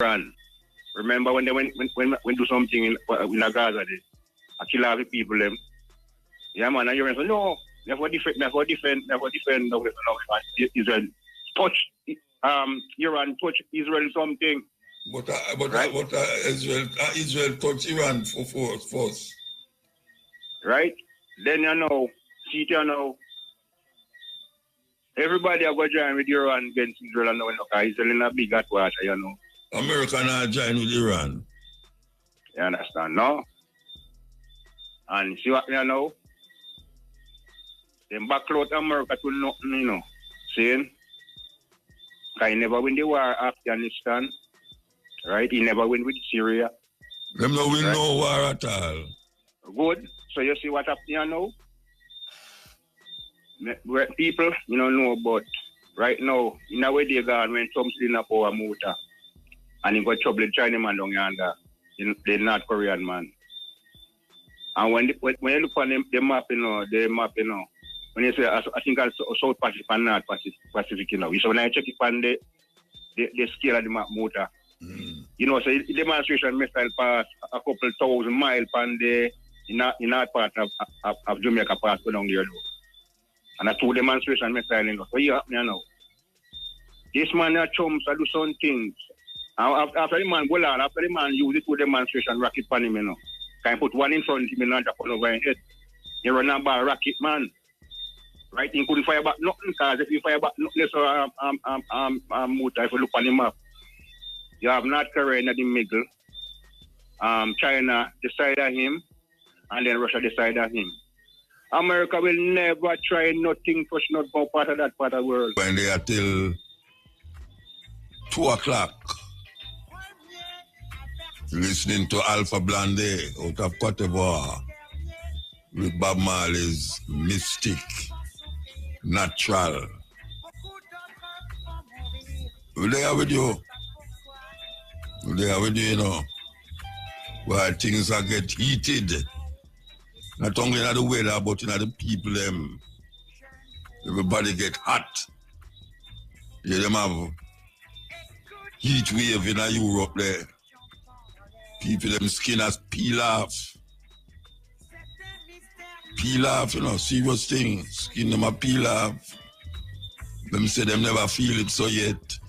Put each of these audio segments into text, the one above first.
Iran. Remember when they when do something in Gaza, I kill all the people them. Yeah, man, and you're saying, no, never defend Israel. Touch Iran, touch Israel something. But Israel touch Iran for force. Right? Then everybody are going to join with Iran against Israel and Israel in a big hot water, America not join with Iran. You understand, no? And see what you Them backload America to nothing, saying, he never win the war Afghanistan, right? He never win with Syria. Them no win no war at all. Good. So you see what happening now? People, know about right now, in a way they gone when Trump's in a power muta. And he got trouble with China man down yonder, the North Korean man. And when you look on the map, when you say, I think it's South Pacific and North Pacific, So when I check it on the scale of the map muta, so the demonstration missile pass a couple 1,000 miles on the in that part of Jamaica pass go down there. And a 2 demonstration missile, So you happen now. This man chums do some things. After the man go on, after the man use it 2 demonstration rocket on him, Can put one in front of him and not upon over his head. He run about rocket man. Right? He couldn't fire back nothing, because if you fire back nothing, so muta, if you look on the map, you have North Korea in the middle, China beside of him, and then Russia beside of him. America will never try nothing push not go part of that part of the world. When they are till 2 o'clock, listening to Alpha Blonde out of Cote d'Ivoire with Bob Marley's Mystic, Natural. We're there with you. We're there with you, where things are get heated. Not only in the weather, but in the people, them. Everybody get hot. Yeah, them have heat wave in Europe there. People, them skin has peel off. Peel off, serious thing. Skin them a peel off. Them say them never feel it so yet.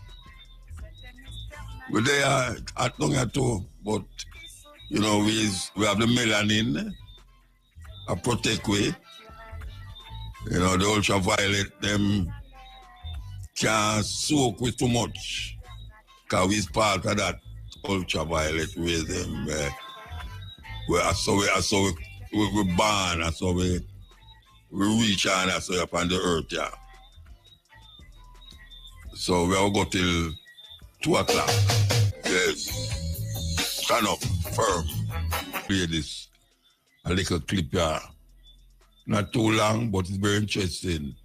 We're there at long at all, but, we have the melanin, a protect way. The ultraviolet, them can't soak with too much. Because we's part of that ultraviolet with them. We born, and so we reach on, and so up on the earth, yeah. So we all go till 2 o'clock. Yes. Stand up, firm. Play this, a little clip, yeah. Not too long, but it's very interesting.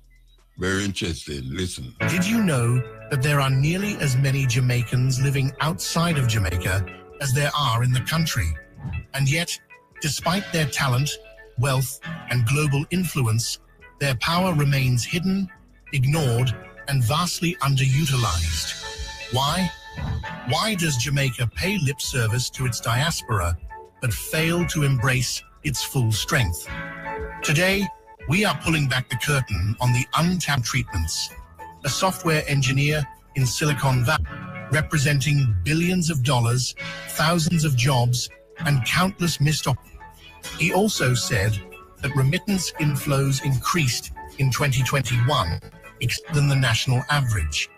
Very interesting. Listen. Did you know that there are nearly as many Jamaicans living outside of Jamaica as there are in the country? And yet, despite their talent, wealth, and global influence, their power remains hidden, ignored, and vastly underutilized. Why? Why does Jamaica pay lip service to its diaspora, but fail to embrace its full strength? Today, we are pulling back the curtain on the untapped treatments. A software engineer in Silicon Valley, representing billions of dollars, thousands of jobs, and countless missed opportunities. He also said that remittance inflows increased in 2021 than the national average.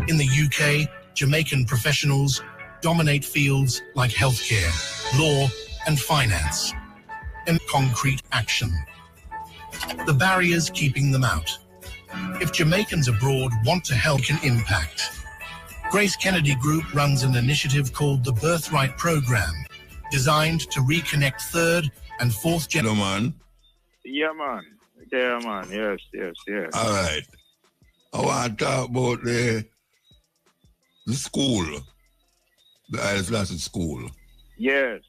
In the UK, Jamaican professionals dominate fields like healthcare, law, and finance, and concrete action. The barriers keeping them out. If Jamaicans abroad want to help an impact, Grace Kennedy Group runs an initiative called the Birthright Program, designed to reconnect third and fourth generation. Yeah, man. Yes. All right. I want to talk about the school, the Isle Classic School. Yes.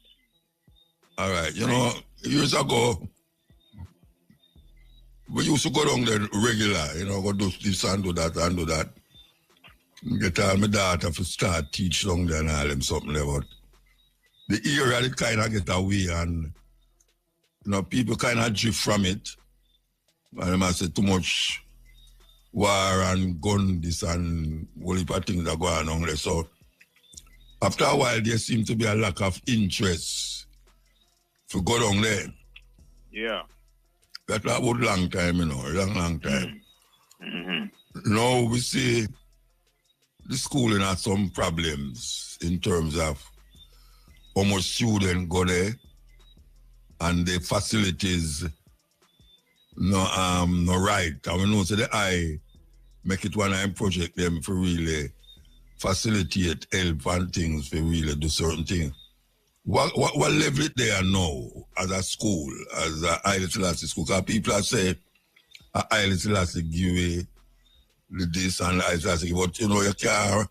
All right. Years ago, we used to go down there regular, go do this and do that and do that. Get all my daughter to start teach down there and all them something there, but the area they kind of get away and people kind of drift from it. And they might say too much war and gun this and all heap of things that go on there. So after a while there seems to be a lack of interest to go down there. Yeah. That's about long time, long time. Mm-hmm. Now we see the schooling has some problems in terms of how much students go there and the facilities no right. And we know so the I make it one time project them for really facilitate help and things for really do certain things. What level it there now as a school, as a Haile Selassie school? Because people are saying Haile Selassie give away this and Haile Selassie, but you can't,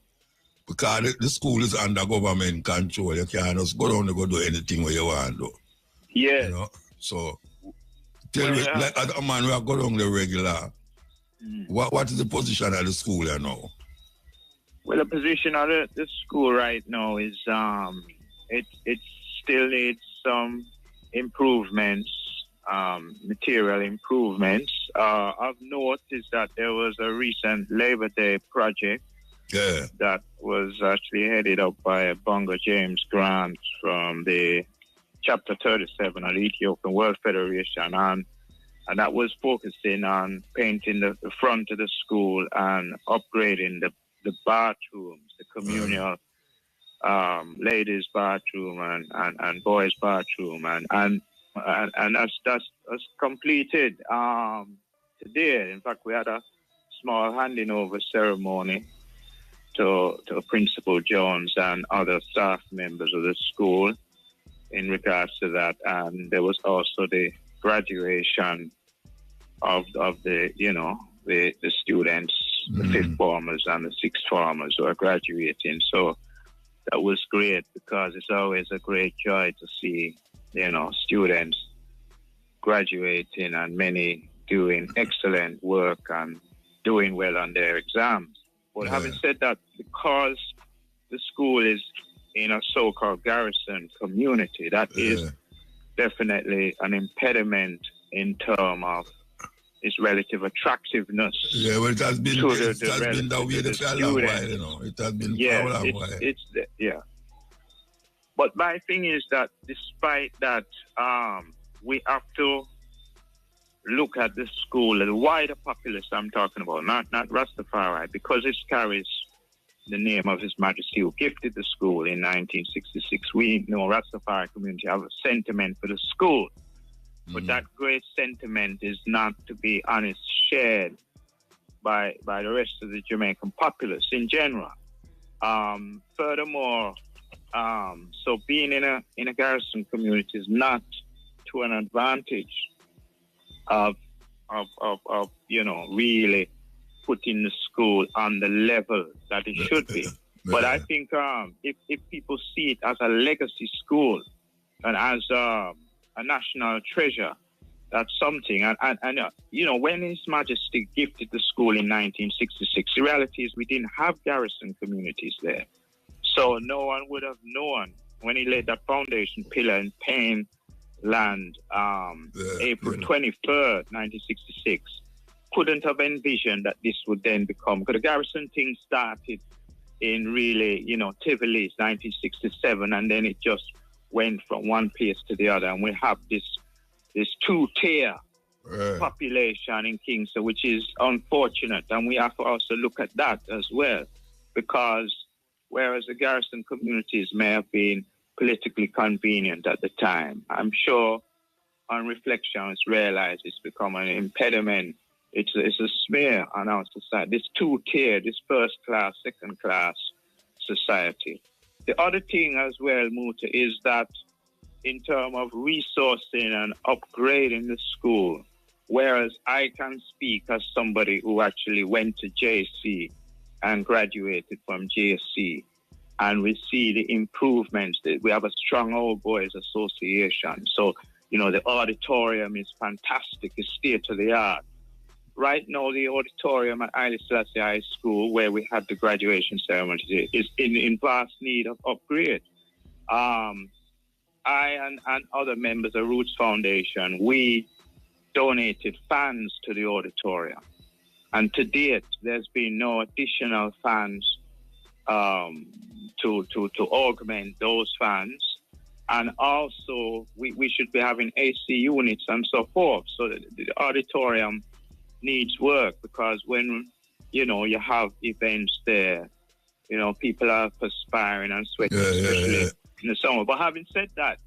because the school is under government control, you can't just go down and go do anything where you want to. Yeah. So tell me, like as a man who go down the regular, what is the position of the school here now? Well, the position of the school right now is it still needs some improvements, material improvements. Of note is that there was a recent Labor Day project that was actually headed up by Bongo James Grant from the Chapter 37 of the Ethiopian World Federation, and that was focusing on painting the front of the school and upgrading the bathrooms, the communal ladies' bathroom and boys' bathroom, and that's completed today. In fact, we had a small handing over ceremony to Principal Jones and other staff members of the school in regards to that, and there was also the graduation of the students, the fifth formers and the sixth formers who are graduating. So that was great, because it's always a great joy to see, students graduating and many doing excellent work and doing well on their exams. But having said that, because the school is in a so-called garrison community, that is definitely an impediment in terms of its relative attractiveness. Yeah, well, it has been that way for a long while, It has been for a long while. But my thing is that despite that, we have to look at the school, the wider populace I'm talking about, not Rastafari, because it carries the name of His Majesty who gifted the school in 1966. We know Rastafari community have a sentiment for the school. But that great sentiment is not, to be honest, shared by the rest of the Jamaican populace in general. Furthermore, so being in a garrison community is not to an advantage of really putting the school on the level that it should be. But I think if people see it as a legacy school and as a national treasure, that's something. And when His Majesty gifted the school in 1966, the reality is we didn't have garrison communities there. So no one would have known when he laid that foundation pillar in Payne land, April 23rd, 1966, couldn't have envisioned that this would then become, because the garrison thing started in really, Tivoli's 1967, and then it just went from one place to the other, and we have this two-tier population in Kingston, which is unfortunate, and we have to also look at that as well, because whereas the garrison communities may have been politically convenient at the time, I'm sure on reflection it's realized it's become an impediment. It's a smear on our society, this two-tier, this first-class, second-class society. The other thing as well, Muta, is that in terms of resourcing and upgrading the school, whereas I can speak as somebody who actually went to JC and graduated from JC, and we see the improvements. We have a strong old boys association. So, the auditorium is fantastic, it's state of the art. right now the auditorium at Haile Selassie High School, where we had the graduation ceremony, is in vast need of upgrade. I and other members of Roots Foundation, we donated funds to the auditorium. And to date, there's been no additional funds to augment those funds. And also, we should be having AC units and so forth. So the auditorium needs work, because when, you have events there, people are perspiring and sweating, especially in the summer. But having said that,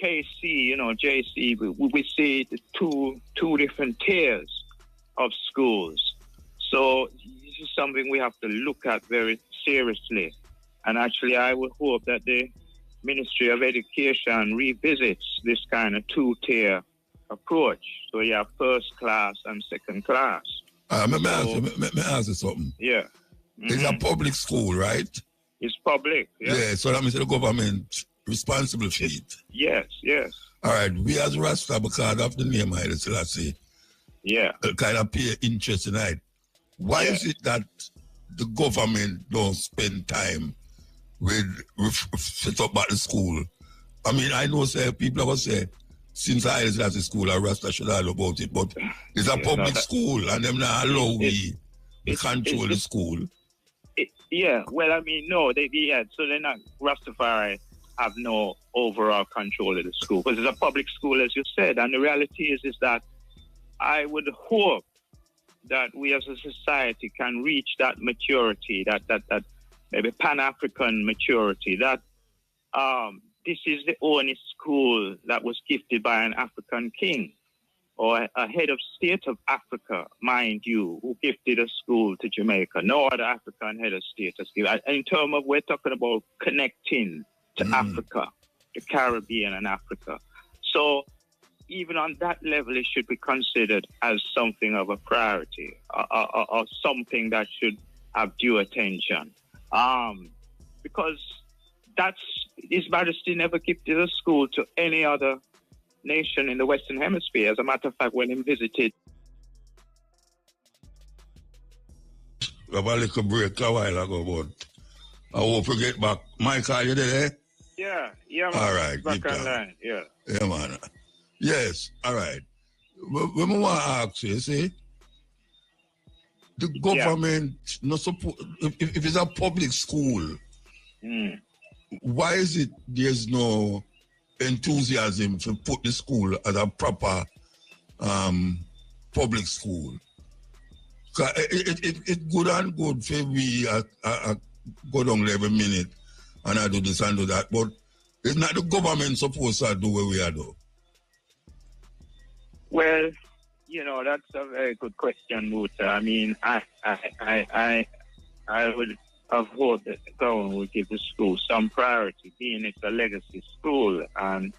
KC, JC, we see the two different tiers of schools. So this is something we have to look at very seriously. And actually, I would hope that the Ministry of Education revisits this kind of two-tier approach. So you have first class and second class. Let me ask you something. Yeah. It's a public school, right? It's public, yeah. So that means the government responsible for it. Yes. All right, we as Rasta, because of the name Haile Selassie, kind of pay interest in it. Why is it that the government don't spend time with set up at the school? I mean, I know people are going to say, since Haile Selassie school, Rasta should know about it, but it's a public school and them not allow we to control the school. Well, I mean, no, so they're not, Rastafari have no overall control of the school, because it's a public school, as you said. And the reality is that I would hope that we as a society can reach that maturity, that maybe Pan-African maturity, that this is the only school that was gifted by an African king, or a head of state of Africa, mind you, who gifted a school to Jamaica. No other African head of state has given. In terms of, we're talking about connecting to Africa, the Caribbean and Africa. So even on that level, it should be considered as something of a priority, or something that should have due attention. Because His Majesty never gifted a school to any other nation in the Western Hemisphere. As a matter of fact, when he visited... We have a little break a while ago, but I won't forget back. Michael, you there? Yeah, man. All right, back online, yeah. Yeah, man. Yes, all right. When I want to ask you, see, the government not support, if it's a public school, why is it there's no enthusiasm to put the school as a proper public school? It's good and good for we go down every minute and I do this and do that, but it's not the government supposed to do what we are doing. Well, that's a very good question, Muta. I mean, I would have hoped that the government would give the school some priority, being it's a legacy school and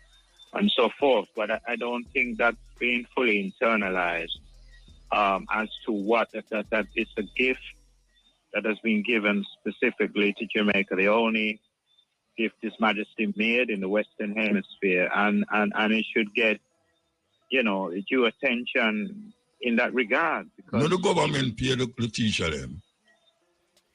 so forth. But I don't think that's been fully internalized as to what that it's a gift that has been given specifically to Jamaica, the only gift His Majesty made in the Western Hemisphere, and it should get due attention in that regard. Because no, the government pay the teacher them.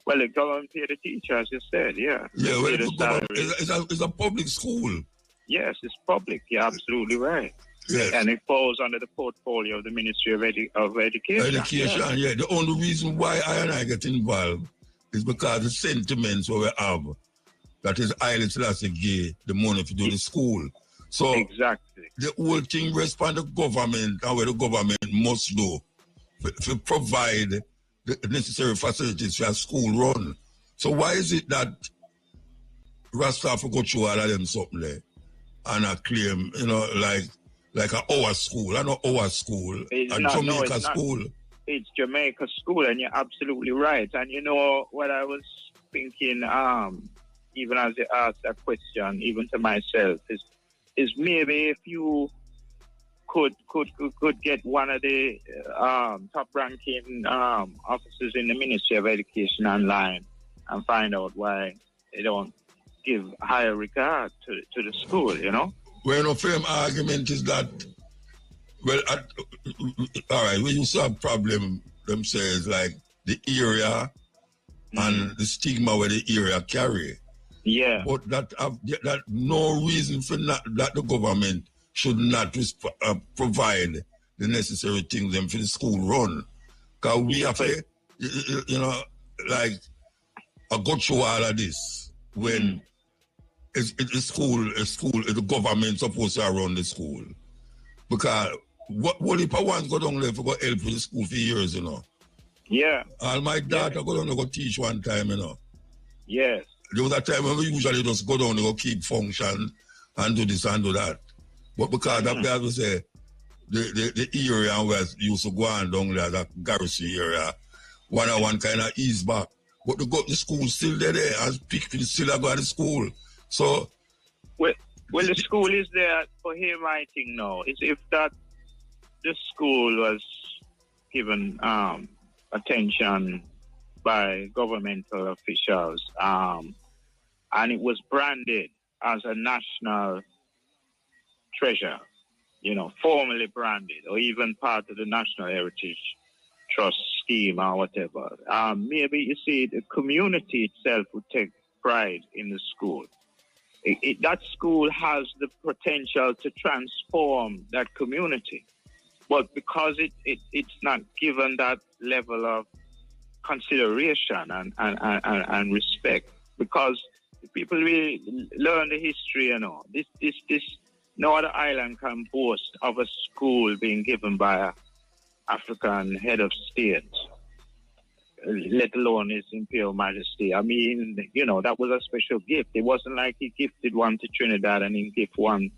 Well, the government pay the teacher, as you said, yeah. Yeah, well, it's a public school. Yes, it's public. You're absolutely right. Yes. And it falls under the portfolio of the Ministry of Education. Education, yeah. The only reason why I get involved is because the sentiments we have, that is Haile Selassie gave the money to do the school. So exactly, the whole thing rests on the government and what the government must do to provide the necessary facilities for a school run. So why is it that Rasta go through all of them something there and I claim, like our school, I know our school, Jamaica school. It's Jamaica school, and you're absolutely right. And what I was thinking, even as you asked that question, even to myself, is maybe if you could get one of the top-ranking officers in the Ministry of Education online and find out why they don't give higher regard to the school, Well, no firm argument is that Well, all right, we used to have problem themselves, like the area and the stigma where the area carry. Yeah. But that no reason for that the government should not provide the necessary things them for the school run. Because we have to, you know, like, I go through all of this when it's the government supposed to run the school. Because what if I want to go down there for go help with the school for years, you know? Yeah. And my daughter go down there go teach one time, you know? Yes. There was a time when we usually just go down there go keep function and do this and do that. But because of that, we say, the area where used to go on down there, that garrison area, one kind of ease back. But the school still there, and people still go to the school. So... Well, the school is there for him, I think, now. It's if that the school was given attention by governmental officials and it was branded as a national treasure, you know, formally branded, or even part of the National Heritage Trust scheme or whatever. Maybe, you see, the community itself would take pride in the school. That school has the potential to transform that community. But because it's not given that level of consideration and respect, because people really learn the history, you know. This no other island can boast of a school being given by an African head of state, let alone His Imperial Majesty. I mean, you know, that was a special gift. It wasn't like he gifted one to Trinidad and he gifted one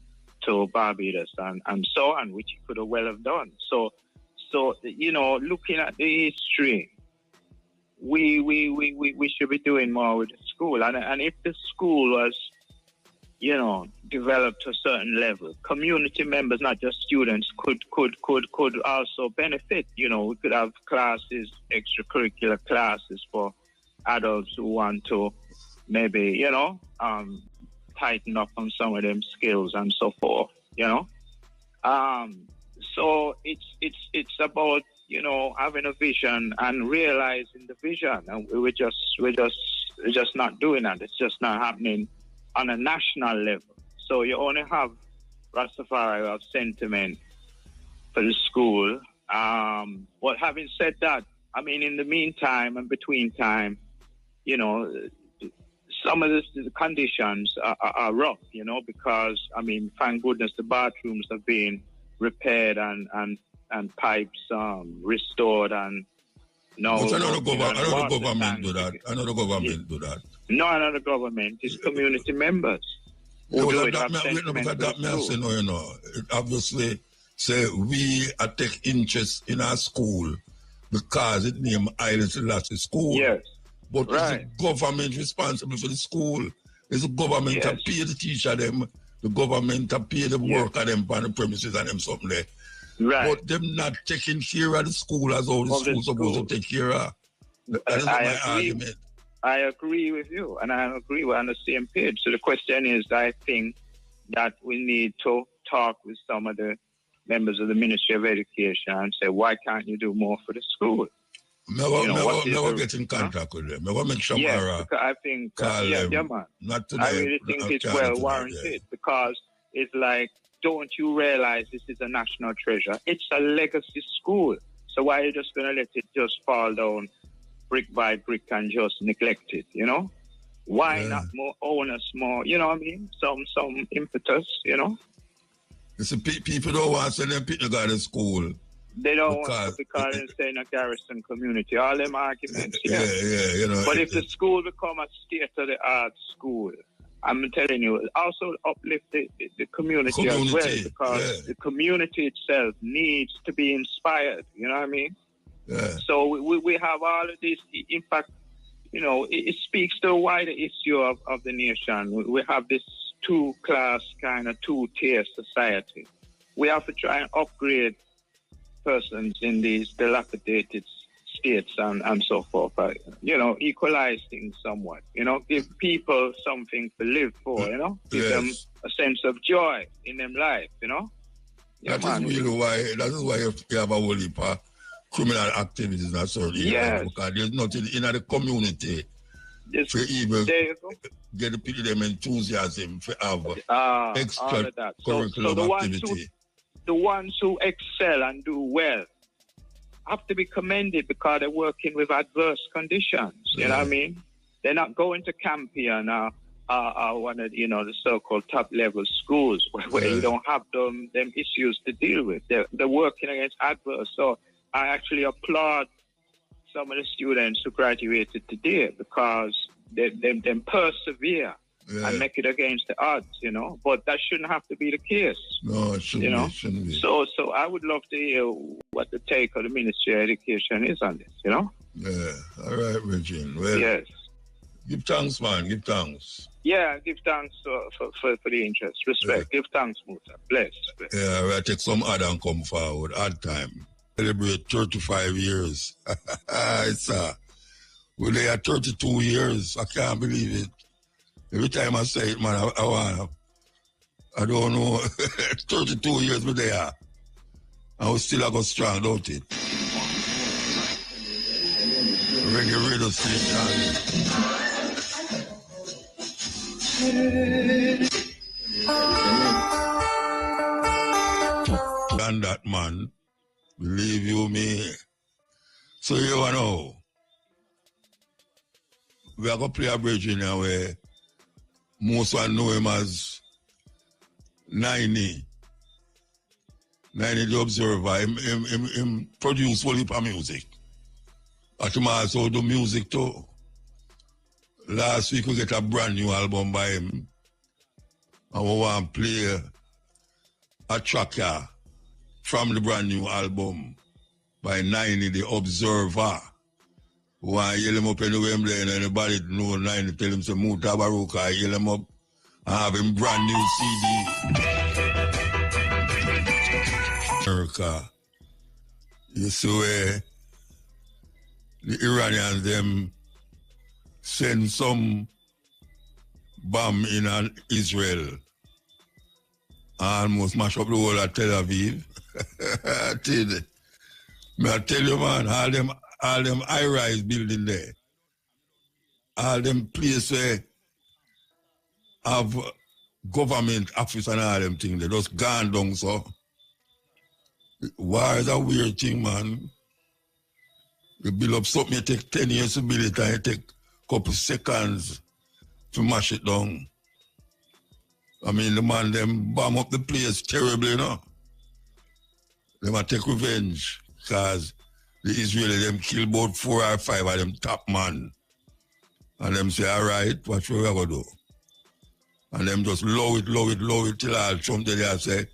to Barbados and so on, which he could have well have done. So you know, looking at the history, we should be doing more with the school. And if the school was, you know, developed to a certain level, community members, not just students, could also benefit. You know, we could have classes, extracurricular classes for adults who want to maybe, you know, tighten up on some of them skills and so forth, you know. So it's about, you know, having a vision and realizing the vision, and we're just not doing that. It's just not happening on a national level. So you only have Rastafari of sentiment for the school. But having said that, I mean, in the meantime and between time, you know, some of the conditions are rough, you know, because, I mean, thank goodness the bathrooms have been repaired and pipes restored and no. But another government do that. Another government do that. No, another government. It's community members. It obviously say we take interest in our school because it named Island Selassie School. Yes. But it's the government responsible for the school. It's the government to pay the teacher them, the government to pay the worker them on the premises and them something there. Right. But them not taking care of the school as all the school supposed to take care of. That is my argument. I agree with you, and I agree we're on the same page. So the question is, I think that we need to talk with some of the members of the Ministry of Education and say, why can't you do more for the school? Never get in contact with them. Never make sure I think, man. Not today. I really think it's well warranted because it's like, don't you realize this is a national treasure? It's a legacy school. So why are you just going to let it just fall down brick by brick and just neglect it, you know? Why not more owners, more, you know what I mean? Some impetus, you know? You see, people don't want to send them people to go to school. They don't want to because they're in a garrison community. All them arguments, you know. But if the school become a state-of-the-art school, I'm telling you, also uplift the community as well, because the community itself needs to be inspired, you know what I mean? Yeah. So we have all of this. In fact, you know, it speaks to a wider issue of the nation. We have this two-class kind of two-tier society. We have to try and upgrade persons in these dilapidated states and so forth. You know, equalize things somewhat. You know, give people something to live for. You know, give them a sense of joy in their life. You know, Yeah, that is really why. That is why you have a whole heap of criminal activities in a certain area, because there's nothing in the community for even get the people them enthusiasm for have extra curriculum activity. The ones who excel and do well have to be commended because they're working with adverse conditions. You know what I mean? They're not going to Campion or one of the so-called top-level schools where you don't have them issues to deal with. They're working against adverse. So I actually applaud some of the students who graduated today because they persevere and make it against the odds, But that shouldn't have to be the case. No, it shouldn't be. So I would love to hear what the take of the Ministry of Education is on this, Yeah. All right, Regine. Well, yes. Give thanks, man. Give thanks. Yeah, give thanks for the interest. Respect. Give thanks, Muta. Bless. Yeah, we'll take some odd and come forward. Odd time. Celebrate 35 years. We're there 32 years. I can't believe it. Every time I say it, man, I don't know. 32 years we're there. And we still go strong, don't it? Reggae radio station. And that man, believe you me. So you know, we are going to play a bridge in here where most one know him as 90 the Observer. Him produce whole heap of music. But him also do music too. Last week we get a brand new album by him. And we want to play a track from the brand new album by 90 the Observer. We want to yell him up anywhere and anybody know 90 tell him say Mutabaruka. I yell him up and have him brand new CD. America. You see where the Iranians them send some bomb in Israel and almost mash up the whole of Tel Aviv. I tell you, man, all them high-rise building there, all them places where have government office and all them things, they just gone down, so. War is a weird thing, man. You build up something, you take 10 years to build it, and you take a couple seconds to mash it down. I mean, the man, them bomb up the place terribly, They might take revenge, because the Israelis, them kill about 4 or 5 of them top man. And them say, all right, what we going to do? And them just low it till all something they say,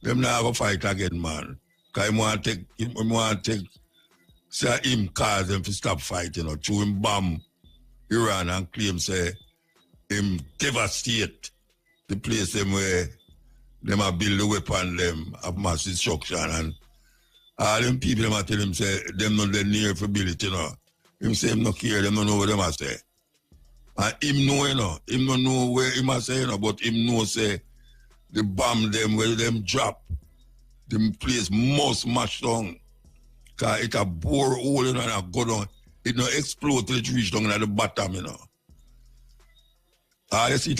them not going to fight again, man. Because he want to take, say him cause them to stop fighting, to him bomb Iran and claim, say, him devastate the place them where them have build the weapon, them have mass destruction. And all them people, them tell him, say, them not the near for build it, Him say him not care, them don't know what them a say. And him know, him don't know where him a say, but him know, say, the bomb them, where them drop, them place must mash down. Because it a bore hole and a go down. It not explode till it reach down at the bottom, You see it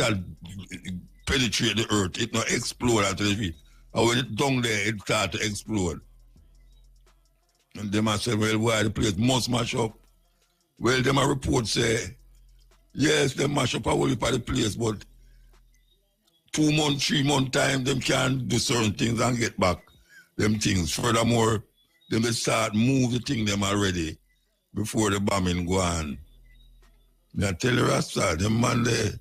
penetrate the earth. It not explode until it reach. And when it down there, it start to explode. And them a say, well, why the place must mash up? Well, them a report say, yes, them mash up a whole heap of the place, but 2 months, 3 months time, them can do certain things and get back them things. Furthermore, them will start move the thing them already before the bombing go on. I tell you, Rasta, them man there,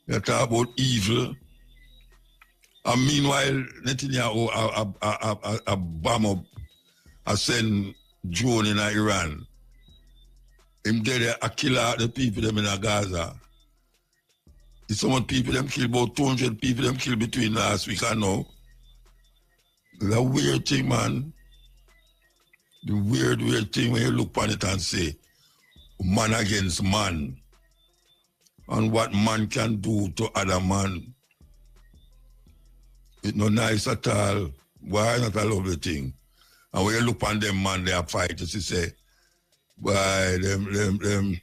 they talk about evil. And meanwhile, Netanyahu a bomb up, a send drone in Iran. Him there, a killer the people them in Gaza. Some people them kill about 200 people them kill between last week and now. It's a weird thing, man. The weird thing when you look on it and say, man against man. And what man can do to other man. It's not nice at all. Why not a lovely thing? And when you look on them, man, they are fighters, you say, why, them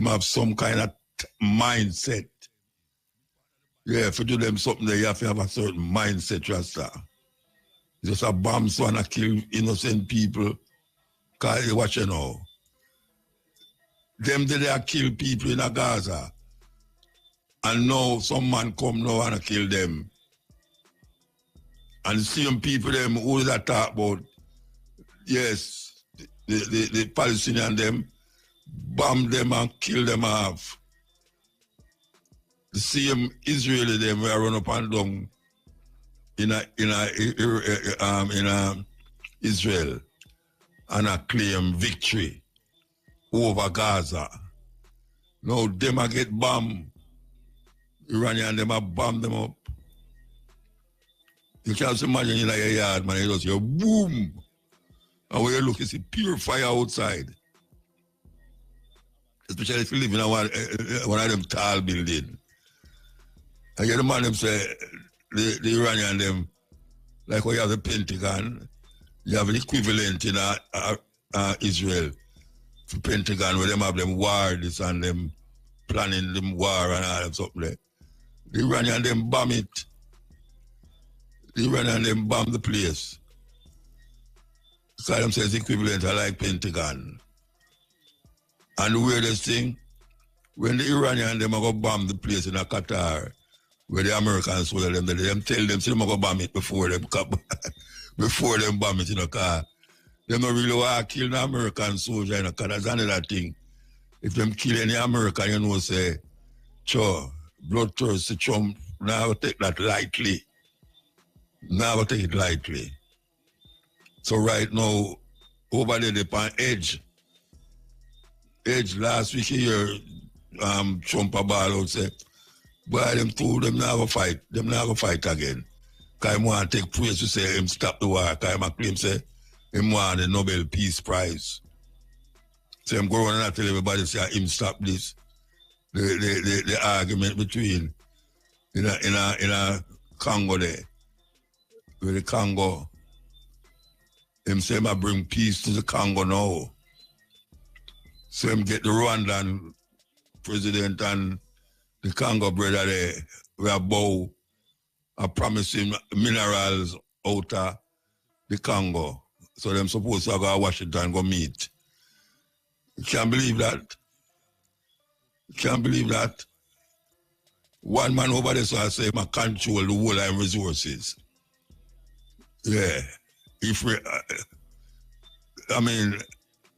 have some kind of mindset. Yeah, if you do them something, you have to have a certain mindset, Rasta. Just a bomb so and kill innocent people. Because you watch it now. Them did they kill people in a Gaza. And now some man come now and kill them. And the same people them who that talk about, yes, the Palestinian them, bomb them and kill them off. The same Israeli them will run up and down in Israel and claim victory over Gaza. Now them a get bombed. Iranian them a bomb them up. You can't imagine in your yard, man, you just hear boom. And when you look, you see pure fire outside. Especially if you live in one of them tall buildings. And you the man them say, the Iranian them, like when you have the Pentagon, you have an equivalent in Israel for Pentagon, where them have them war this and them planning them war and all that stuff there. The Iranian them bomb it. The Iranian them bomb the place. So them says equivalent are like Pentagon. And the weirdest thing, when the Iranian them are going to bomb the place in Qatar, where the Americans told them, them tell them, so them go bomb it before them before them bomb it in a car. They don't really want to kill the American soldier in a car. That's another thing. If them kill any American, you know, say, sure, bloodthirsty Trump, now take that lightly. Now take it lightly. So right now, over there, they're on edge. Edge last week here, Trump about out say, boy, them two, them never fight. Them never fight again. Because he want to take praise to say him stop the war. Because he claim say him want the Nobel Peace Prize. So I'm going and tell everybody say him stop this. The argument between in a Congo there. With the Congo. Him say I bring peace to the Congo now. So him get the Rwandan president and the Congo brother there, we are bow are promising minerals out of the Congo. So them supposed to go to Washington and go meet. You can't believe that. You can't believe that. One man over there so I say I control the whole of resources. Yeah. If we, I mean,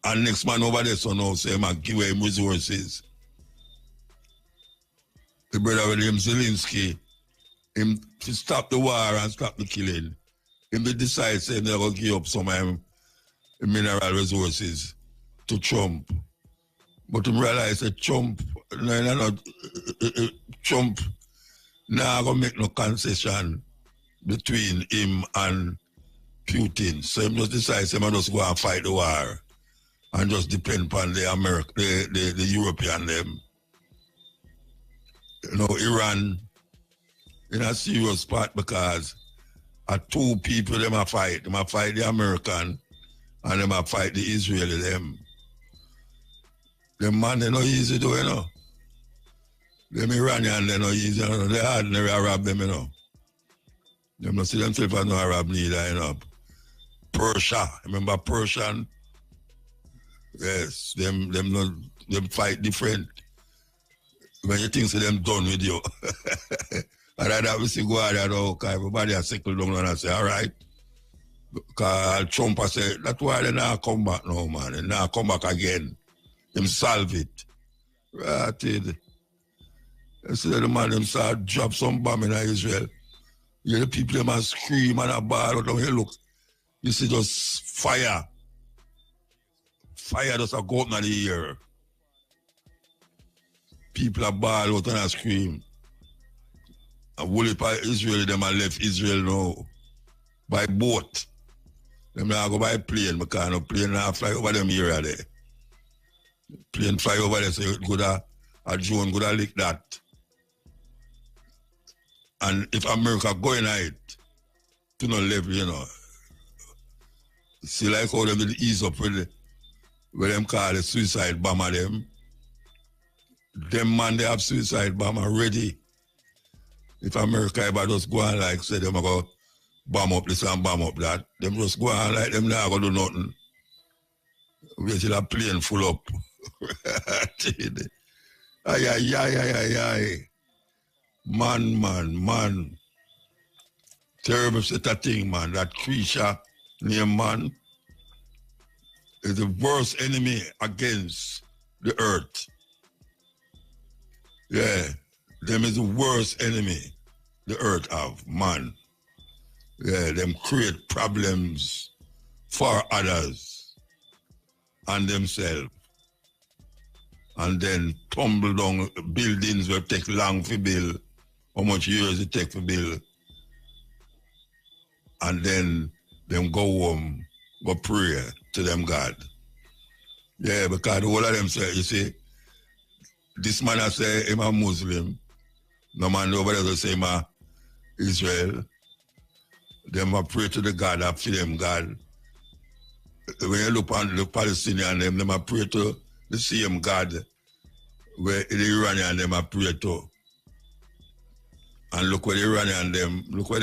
and next man over there so now say I give him resources. The brother William Zelensky, him to stop the war and stop the killing. Him to decide say they're going to give up some mineral resources to Trump. But him realize that Trump now going to make no concession between him and Putin. So him just decide say I just go and fight the war and just depend upon the European them. You know, Iran in a serious spot because two people them a fight. Them a fight the American and them a fight the Israeli them. Them man they not easy to, you know. Them Iranian they not easy, you know. They ordinary Arab them, you know. Them not see themselves as no Arab neither, you know. Persia, remember Persian? Yes, them fight different. When you think so them done with you. And I we see go out there now, because everybody has settled down and I say, all right. Because Trump has said, that's why they now come back now, man. They now come back again. Them solve it. Right. You see the man them start drop some bomb in Israel. You hear the people them and scream and a ball out. You look, you see just fire. Fire just a go up in the air. People are ball out and a scream. And whole heap of Israel, them have left Israel now. By boat. Them now go by plane, because no plane now fly over them area there. Plane fly over there, so you could a drone could have lick that. And if America going at it to no level, you know, see like how them will ease up with what them call the suicide bomber them. Them man, they have suicide bomber ready. If America ever just go on like say them go bomb up this and bomb up that, them just go on like them not gonna do nothing. Wait till a plane full up. Ay. Man. Terrible set of thing, man. That creature named man is the worst enemy against the earth. Yeah. Them is the worst enemy the earth have, man. Yeah, them create problems for others and themselves. And then tumble down buildings will take long to build. How much years it take to build. And then them go home, go pray to them God. Yeah, because all of them say, you see, this man I say I'm a Muslim. No man over there say I'm a Israel. Them a pray to the God that feed them God. When you look on the Palestinian, them a pray to the same God where the Iranian them a pray to. And look what the Iranian them, look what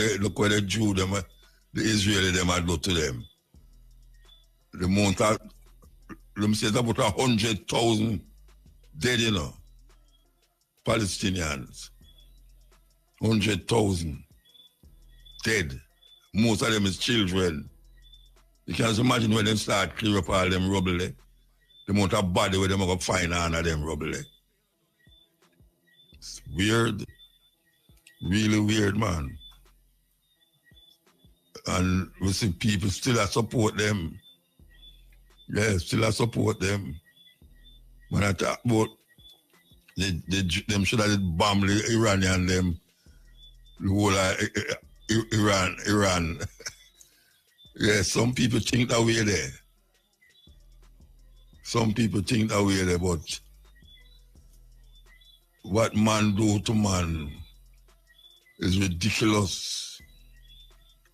the Jew them, the Israeli them a do to them. The amount of, let me say, about 100,000 dead, you know, Palestinians. 100,000 dead. Most of them is children. You can just imagine when they start clear up all them rubble, the amount of body where they going to find under them rubble. It's weird. Really weird, man. And we see people still support them. Yeah, still support them. When I talk about them should have bombed the Iranian them, the whole Iran. Yeah, some people think that way there. Some people think that way there, but what man do to man is ridiculous,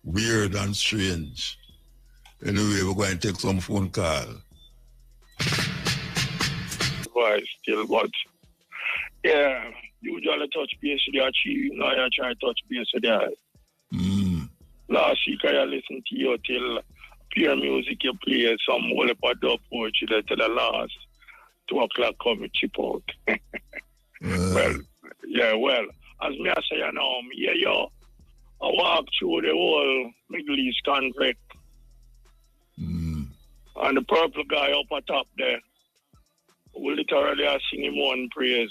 weird and strange. Anyway, we're going to take some phone call. Boy, still, but yeah, usually touch base with the chief. Now I try to touch base with that. Last week I listened to you till pure music you play some whole heap of dub poetry till the last 2 o'clock come chip out. Well, as me I say now, I walk through the whole Middle East conflict. And the purple guy up at top there, we literally are singing one praise.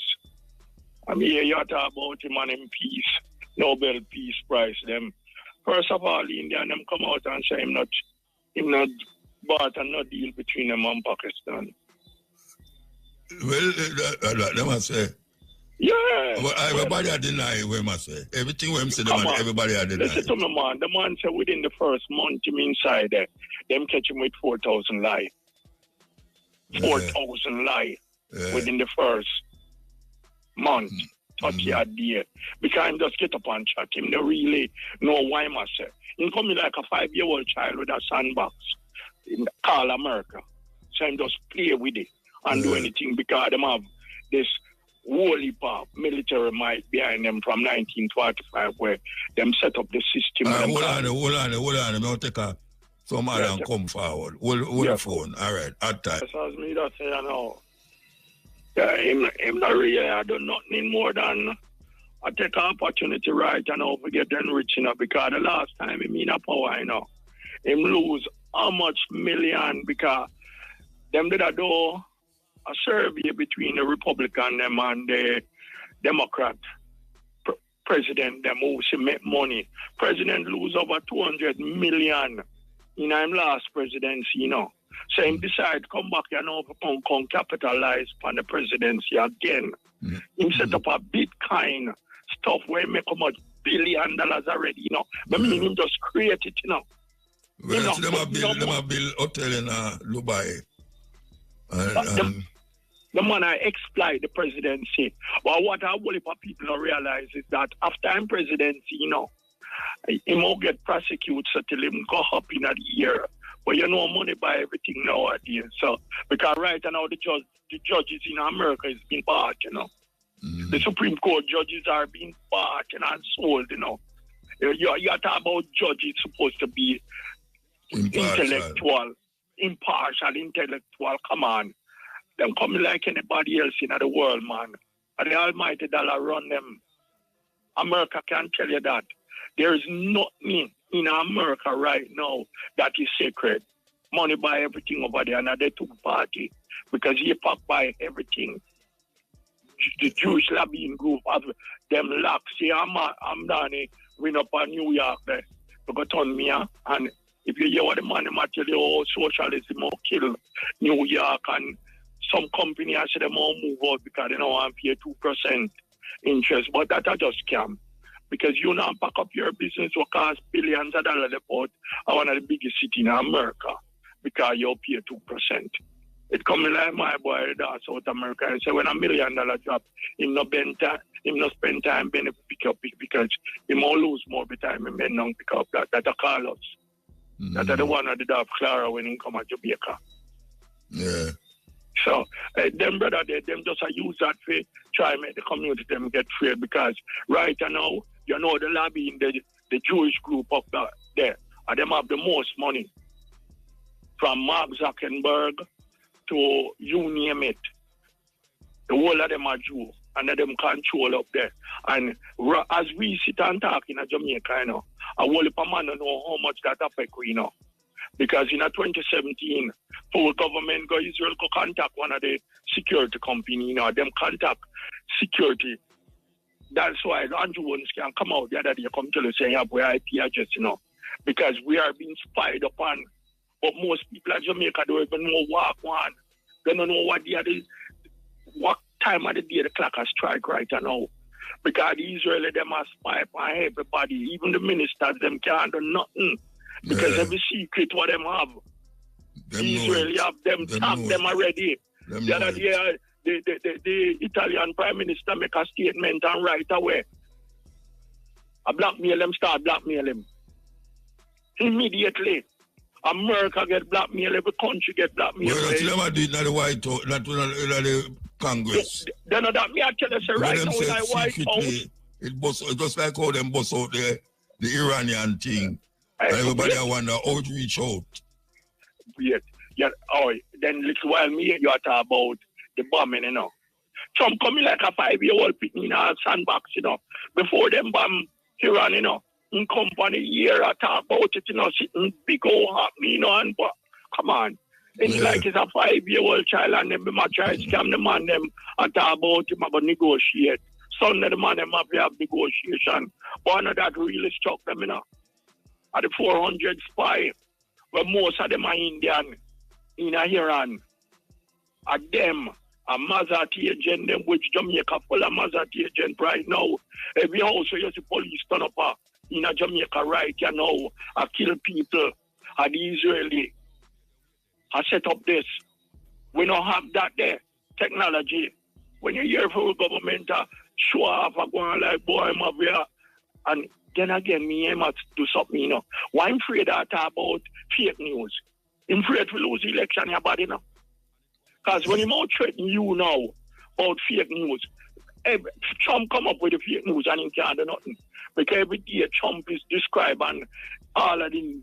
I mean, you talk about him and him peace, Nobel Peace Prize, them. First of all, the Indian them come out and say him not bought and no deal between them and Pakistan. Well, them must say. Yeah. But everybody are denying what must say. Everything when say them, everybody are denying. Listen to me, man. The man said within the first month him inside there, them catch him with 4,000 lie. 4,000 lie within the first month. 30 a day. Because him just get up and chat. Him don't really know why must say. Him coming like a 5-year-old child with a sandbox. In call America. So him just play with it and do anything because them have this whole heap of military might behind them from 1945 where them set up the system. Hold on. I'm going to take some other and come forward. Hold the phone. All right. At time. As me that say, yeah, him not really I do nothing more than I take an opportunity right and now to get enriched, because the last time him in a power, him lose how much million because them did do a survey between the Republican them and the Democrat president them who make money. President lose over 200 million in his last presidency, So him decide come back come capitalize on the presidency again. Him set up a Bitcoin stuff where he make how much $1 billion already, But him just create it, Well, them a build hotel in Dubai. The man I exploit the presidency. But what I will people don't realize is that after I'm presidency, you know, he won't get prosecuted until him go up in a year. But you know, money buy everything nowadays. So because right now the judges in America is being bought, you know. Mm-hmm. The Supreme Court judges are being bought and sold, you know. You talk about judges supposed to be intellectual, impartial, intellectual. Come on. Them coming like anybody else in the world, man. And the almighty dollar run them. America can tell you that. There is nothing in America right now that is sacred. Money buy everything over there, and they took party because he pack buy everything. The Jewish lobbying group have them locks. See, I'm down win up in New York there. They got on me, and if you hear what the man tell you, oh, socialism will kill New York, and some company I say them all move out because they don't want to pay 2% interest, but that are just scam. Because you now pack up your business will cost billions of dollars about one of the biggest cities in America because you pay 2%. It coming like my boy down South America and say when $1 million drop, him no spend time pick up it because he won't lose more by time and men don't pick up that. That are Carlos. Mm-hmm. That are the one that did have Clara when he come to Jamaica. Yeah. So them brother them just use that for try make the community them get free because right now, you know the lobby in the Jewish group up there, and them have the most money. From Mark Zuckerberg to you name it. The whole of them are Jew, and them control up there. And as we sit and talk in Jamaica, you know, a whole heap of man don't know how much that affect we, you know. Because in 2017, our government go Israel go contact one of the security company, you know, them contact security. That's why Andrew Jones can come out the other day, come tell us saying, yeah, we IP address, you know, because we are being spied upon. But most people in Jamaica don't even know what one. They don't know what time of the day the clock has strike right now. Because the Israeli, them are spy upon everybody. Even the ministers, them can't do nothing. Because every secret what them have. The Israeli have them tagged them already. The other day, the Italian Prime Minister make a statement and right away. I blackmail them, start blackmail them. Immediately. America get blackmail, every country get blackmail. Well, that's them did not the White House, not the Congress. Then that me I tell you say right now in the White House. It just like how them bust out the Iranian thing. And everybody I wonder how to reach out. Yeah, then little while me you are talking about the bombing, you know. Trump coming like a 5-year-old picking in a sandbox, you know. Before them bomb Iran, you know. In company here, I talk about it, you know, sitting big old happy, you know, and but come on. It's like it's a 5-year-old child and them might try to scam the man them and talk about him about negotiate. Some of the man them have to have negotiation. One of that really struck them, you know. At the 400 spy, where most of them are Indian in Iran. At them, a Mazati agent, them which Jamaica full of Mazati agent right now. Every house where you see police turn up in Jamaica right you know, I kill people. And the Israeli I set up this. We don't have that there. Technology. When you hear from the government show off going like boy I'm over here and then again, me must do something, you know. Why I'm afraid that about fake news? I'm afraid to lose election, your body now. Because when you're threatening you now about fake news, Trump come up with the fake news and he can't do nothing. Because every day Trump is describing all of the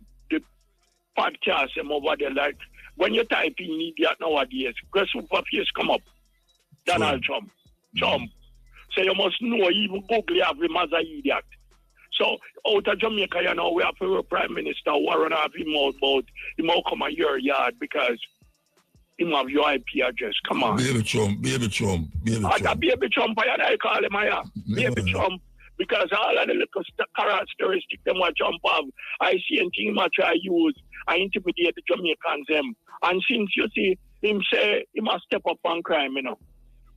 podcasts over there. Like, when you type in idiot nowadays, guess who face come up? Donald Trump. Trump. So you must know, even Google have him as an idiot. So out of Jamaica, you know, we have a Prime Minister warrant have him out about him out come a your yard because him have your IP address. Come on. Baby Trump. Baby Trump, I call him here. Baby Trump. Because all of the little characteristics them what Trump have, I see anything much I use, I intimidate the Jamaicans them. And since you see him say he must step up on crime, you know.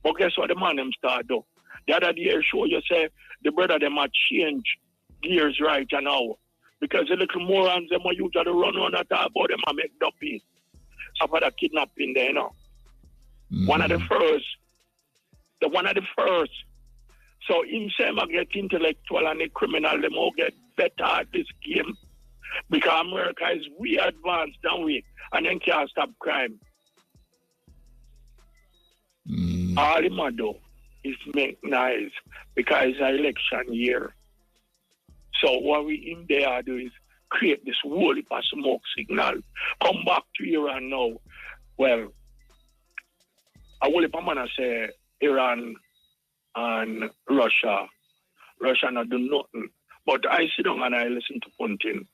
But guess what the man them start do? The other day show you say the brother them might change gears right now. Because the little morons them are usually run on and talk about them and make dumpy. So for the kidnapping there, you know. One of the first. So him say I get intellectual and the criminal, them all get better at this game. Because America is way advanced than we, and then can't stop crime. All him do is make noise because it's an election year. So what we in there do is create this whole heap of smoke signal. Come back to Iran now. Well, I will say Iran and Russia not do nothing. But I sit down and I listen to Putin.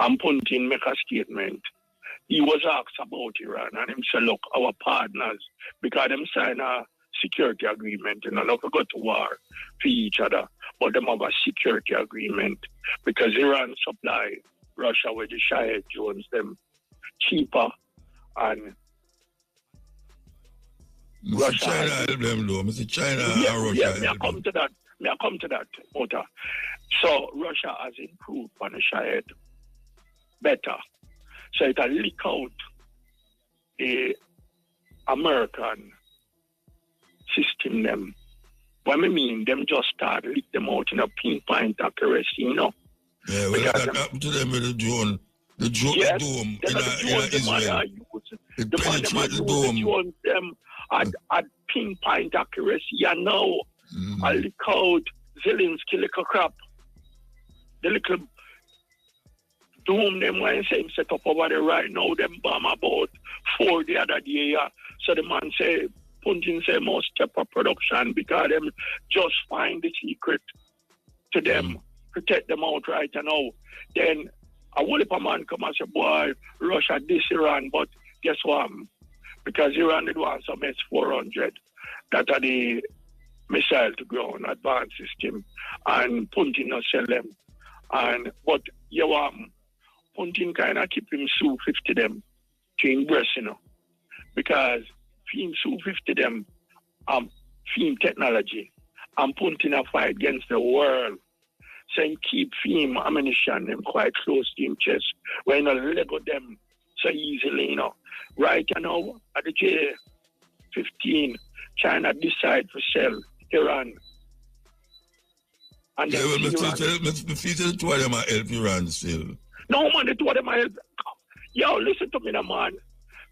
And Putin make a statement. He was asked about Iran and he said, look, our partners, because them sign a security agreement, not to go to war for each other, but them have a security agreement because Iran supply Russia with the Shia drones, them cheaper and Russia. China help them though. Mr. China and Russia. Yeah, may I come to that, Muta. So Russia has improved on the Shia better. So it will leak out the American system them. What I mean, them just start leak them out in a pinpoint accuracy, Yeah, well, that happened to them with the drone. The drone, yes, the dome in Israel. It penetrates the dome. Them at pinpoint accuracy, and now I leak out Zelensky little crap. The little dome them when same set up over there right now, them bomb about 4 the other day. So the man say, Putin say must step up production because them just find the secret to them, protect them out right now. Then a whole heap of man come and say, boy, Russia this Iran, but guess what? Because Iran did want some S-400 that are the missile to ground advanced system, and Putin not sell them. But Putin kind of keep him Su-50 them to embrace, because him Su-50 them film technology, and Putin a fight against the world. So he keep film ammunition them quite close to him chest, where not Lego them so easily, Right now, at the J-15, China decide to sell Iran. And yeah, well, Mr. Two of them are help Iran still. No, man, the two of them are help. Yo, listen to me, man.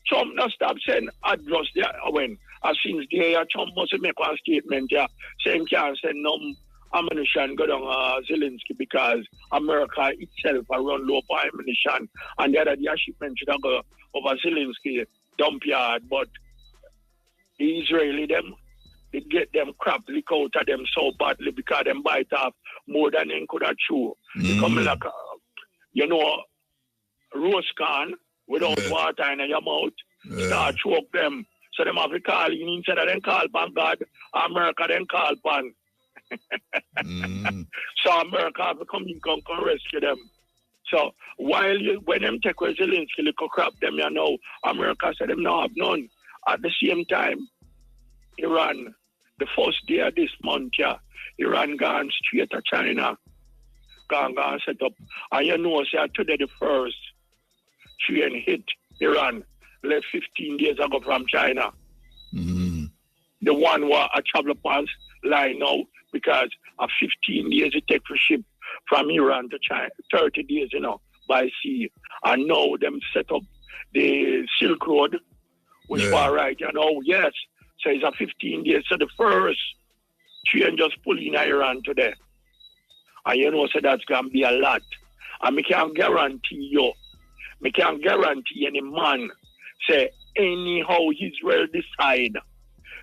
Trump not stop saying address there when as since the Trump must make one statement saying can't send no ammunition go down Zelensky because America itself are run low for ammunition, and the other day shipment should go over Zelensky dump yard, but the Israeli them they get them crap leak out of them so badly because them bite off more than they could have chew. They come like roast corn without water in your mouth, start choke them. So them have to call in instead of them call pan God, America then call pan. So America have to come in and rescue them. So when them take Zelensky little crap them, America said them no have none. At the same time, Iran, the first day of this month, Iran gone straight to China, gone set up. And say today the first train hit Iran left 15 days ago from China. The one where a travel pass line now because of 15 days it take for ship from Iran to China, 30 days, by sea. And now them set up the Silk Road, which far right, yes. So it's a 15 days. So the first train just pull in Iran today. And so that's going to be a lot. And I can't guarantee any man say anyhow Israel decide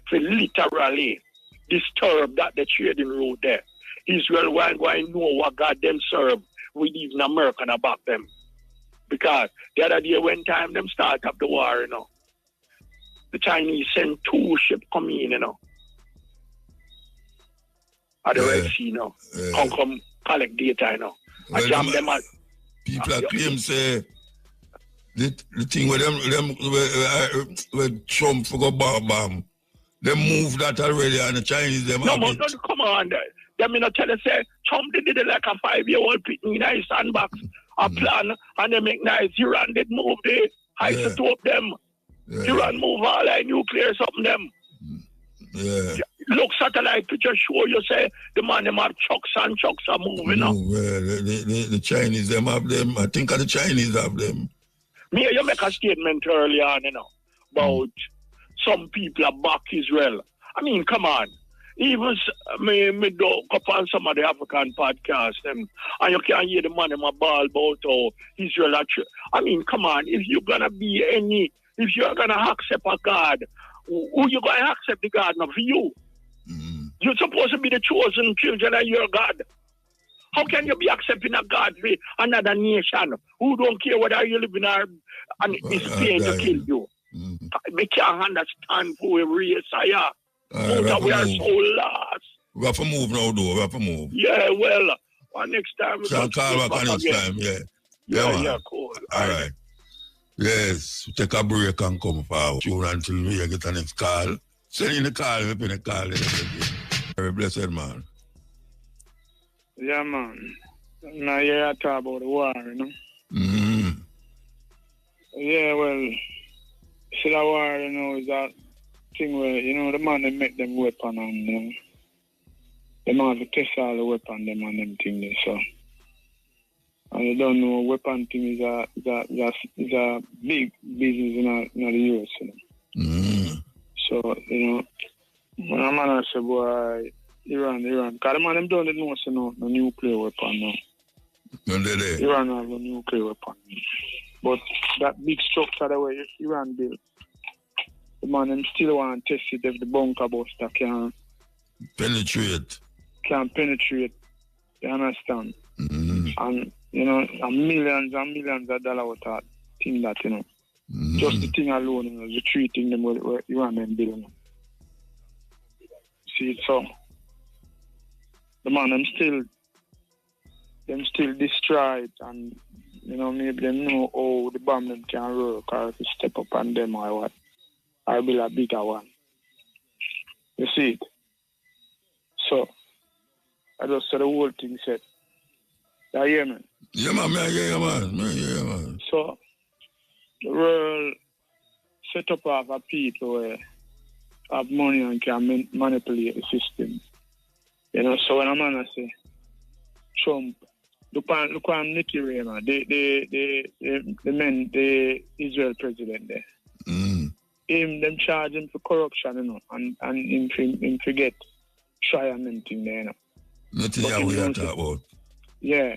to literally disturb that the trading route there. Israel won't go and know what God them serve with even America about them. Because the other day when time them start up the war, the Chinese send 2 ships coming in, at the Red Sea, come collect data, I jam them out. People are claim say the thing with them where Trump forgot bomb. They moved that already and the Chinese them no, man, don't come on there. Them tell us say Trump did it like a 5-year-old picking in a sandbox, a plan, and they make nice Iran did move the isotope them. Iran move all like nuclear something them. Yeah. Look, satellite picture show you say the man them have chucks and chucks are moving up. The Chinese them have them. I think the Chinese have them. Me, you make a statement earlier on, about some people are back Israel. I mean, come on. Even me do up on some of the African podcasts, and you can hear the man in my ball about how Israel. I mean, come on. If you're gonna if you're gonna accept a God, who you gonna accept the God not for you? You're supposed to be the chosen children of your God. How can you be accepting a God for another nation who don't care whether you live in and is paying to kill you? We can't understand who we race are. We are so lost. We have to move now, though. We have to move. Yeah, well, next time. So I'll call back next time, yeah. Yeah, cool. All right. Yes, take a break and come forward. Tune until we get the next call. Send in the call, we pin a call. Very blessed, man. Yeah, man. Now you talk about the war, Yeah, well, see that war, is that thing where, the man they make them weapon and, they have to test all the weapon them and them thing there, so. And you don't know weapon thing is a big business in the US, So, when a man say, boy, Iran, because the man them don't know no nuclear weapon now. Iran have no nuclear weapon. But that big structure the way Iran built, the man them still want to test it if the bunker buster can penetrate. You understand? And millions and millions of dollars worth of thing that, just the thing alone, the treating them where Iran them building. See, so the man them still destroyed, and maybe them know how the bomb them can work, or if you step up on them or what, or build a bigger one. You see it? So I just said the whole thing said. You hear me? Yeah, man, man. So the world set up of people where have money and can manipulate the system. So when a man say Trump, look on Nicky Raymer, the Israel president there. Them charge him for corruption, and him forget trial and thing there, Nothing that we are talking about. Yeah.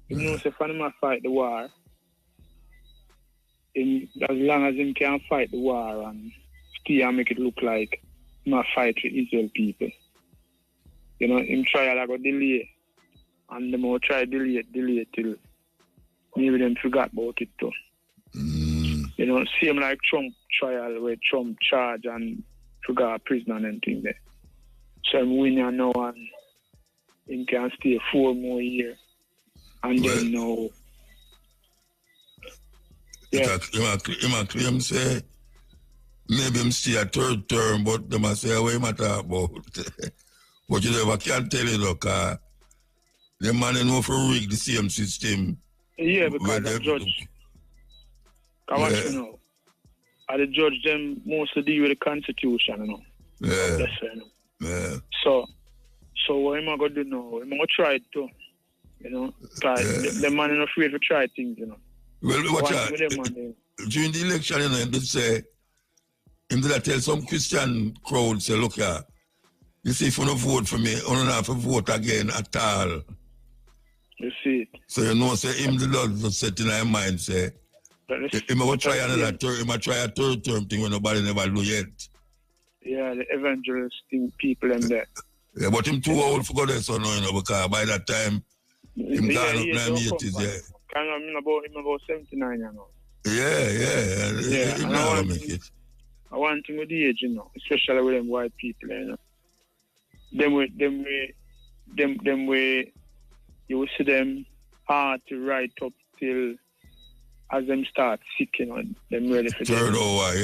If if I fight the war, as long as him can fight the war and still make it look like him a fight with Israel people. Him try to go delay, and the more try delay till maybe them forgot about it too. Same like Trump trial where Trump charge and forgot prisoner and anything there. So I'm winning now and him can stay 4 more years. And then no. Yeah. Him claim say maybe him stay a 3rd term, but them say what him talk about. But you never can tell it, because the man know for rig the same system. Yeah, because the judge. And the judge them mostly deal with the Constitution, Yeah. That's right, Yeah. So what am I going to do now? I'm going to try it too. The man is afraid to try things, Well, watch out. During the election, him did say, him did tell some Christian crowd, say, look here, you see, if you don't vote for me, you don't have to vote again at all. You see it. So say him the Lord just set in his mind, say, he might try another term, he might try a 3rd term thing when nobody never do yet. Yeah, the evangelist people in there. Yeah, but him too old for God, so no, because by that time, him gone up now, he is there. I'm about 79, Yeah, him not make it. I want him with the age, especially with them white people, Them way, you will see them hard to write up till as them start sick, them ready for Third them. over,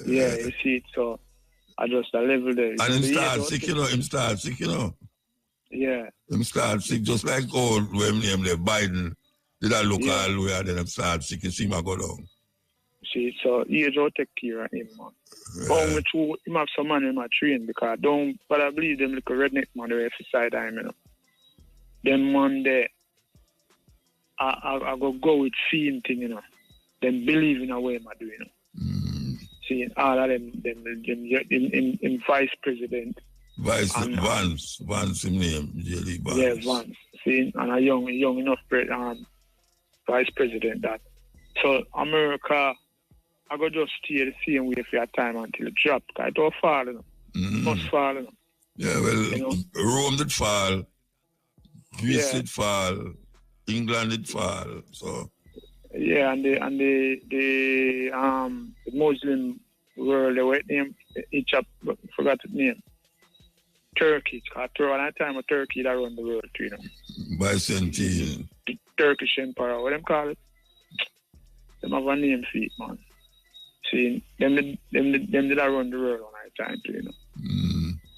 Yeah, you see it, so I just a level there. And him start sick, Yeah. Him start sick, just like old when him name Biden did a look all the way and then him start sick, you see him go down. See, so age will take care of him, man. But me too, him have some money in my train because but I believe them little redneck man the side of him, you know. Them one day, I go with seeing thing, you know. Them believe in a way I do, you know. Seeing all of them in vice president. Vance, his name, Jelly Vance. Yeah, Vance. See, and a young enough vice president that. So America, I go just stay the same way for your time until it drop. It don't fall, you know. It must fall, you know. Yeah, well, you know? Rome did fall, Greece did fall, England did fall, so. Yeah, and the Muslim world, they were named each up, forgot the name. Turkey, because around that time of Turkey that run the world too, you know. Byzantine. The Turkish Empire, what them call it? Them have a name for it, man. See, them did run the world on that time too, you know.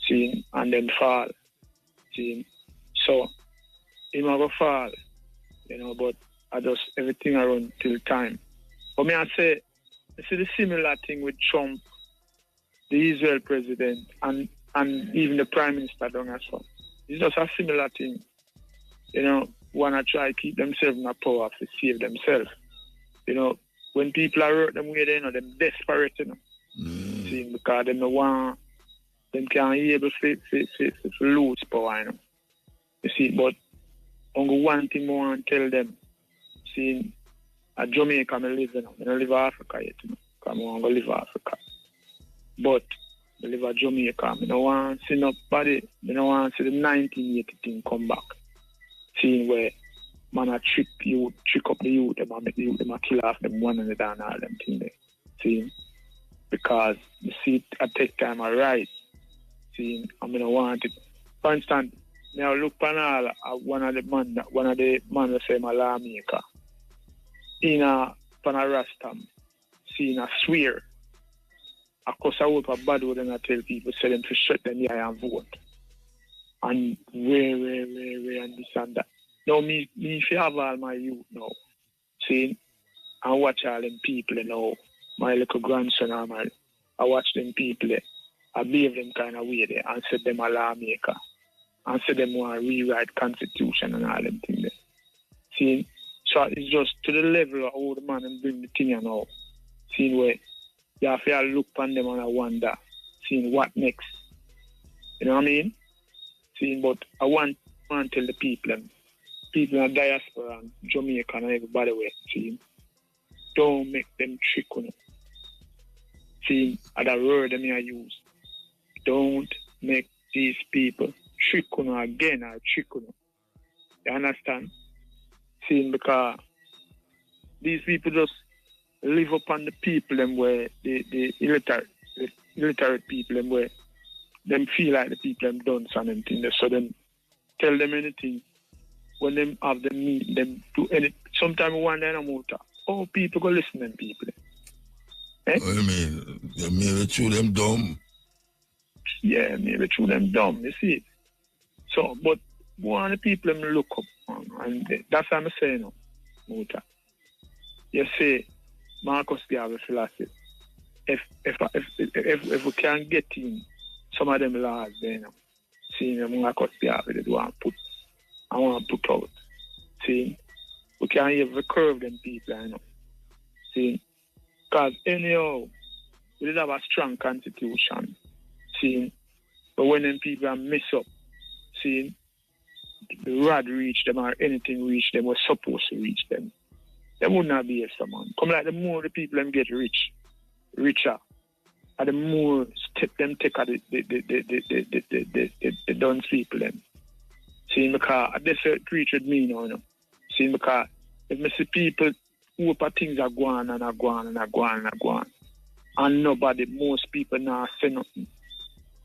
See, and then fall. See, so him a go fall, you know, but I just everything around till time. But me I say, you see the similar thing with Trump, the Israel president, and even the prime minister down as well. It's just a similar thing. You know, wanna try to keep themselves in a power to save themselves. You know, when people are hurt them way, they know them desperate, you know. See, because them no want, them can't be able to lose power, you know. You see, but only one thing I want to tell them, see, at Jamaica I live, you know. I don't live in Africa yet, you know, because I want to live in Africa. But I live in Jamaica. I don't want to see nobody, I don't want to see the 1980 thing come back. Seeing where man a trick up the youth, them make the youth, them a kill off them one another and all them things there. See, because you see I take time I rise. See, I mean I want it. For instance, now look pan all one of the man that say my lawmaker. In a pan a rastam, seeing a swear. Of course I work a bad word and I tell people say them to shut them eye and vote. And way and this and that. Now, me if you have all my youth now, see, I watch all them people, you know, my little grandson, I watch them people, I behave them kind of way there, and said them a lawmaker, and said them want to rewrite constitution and all them things there. See, so it's just to the level of how the man and bring the thing you know, seeing where you have to look on them and I wonder, seeing what next. You know what I mean? Seeing, but I want to tell the people in the diaspora and Jamaica and everybody where see, don't make them trick on it. See, at the word them I use. Don't make these people trick on again or trick on it. You understand? See, because these people just live upon the people them where the illiterate people them where them feel like the people them done something. So them tell them anything. When them have them meet them do any sometimes one day no muta. Oh, people go listen to them people. Eh? What do you mean? Maybe through them dumb. Yeah, maybe through them dumb, you see. So but one of the people them look up and that's what I'm saying now, muta. You say Marcus they have a philosophy. If we can get in some of them laws there now, seeing them Marcus they have they I want to put out. See, we can't even curve them people, I know. See, because anyhow, we did have a strong constitution. See, but when them people mess up, see, the rod reach them or anything reach them was supposed to reach them. They would not be a someone. Come like the more the people them get richer, and the more step them take at the done people them. See, because that's what it with me now, you know. See, because if I see people who things are going and are going. And nobody, most people now say nothing.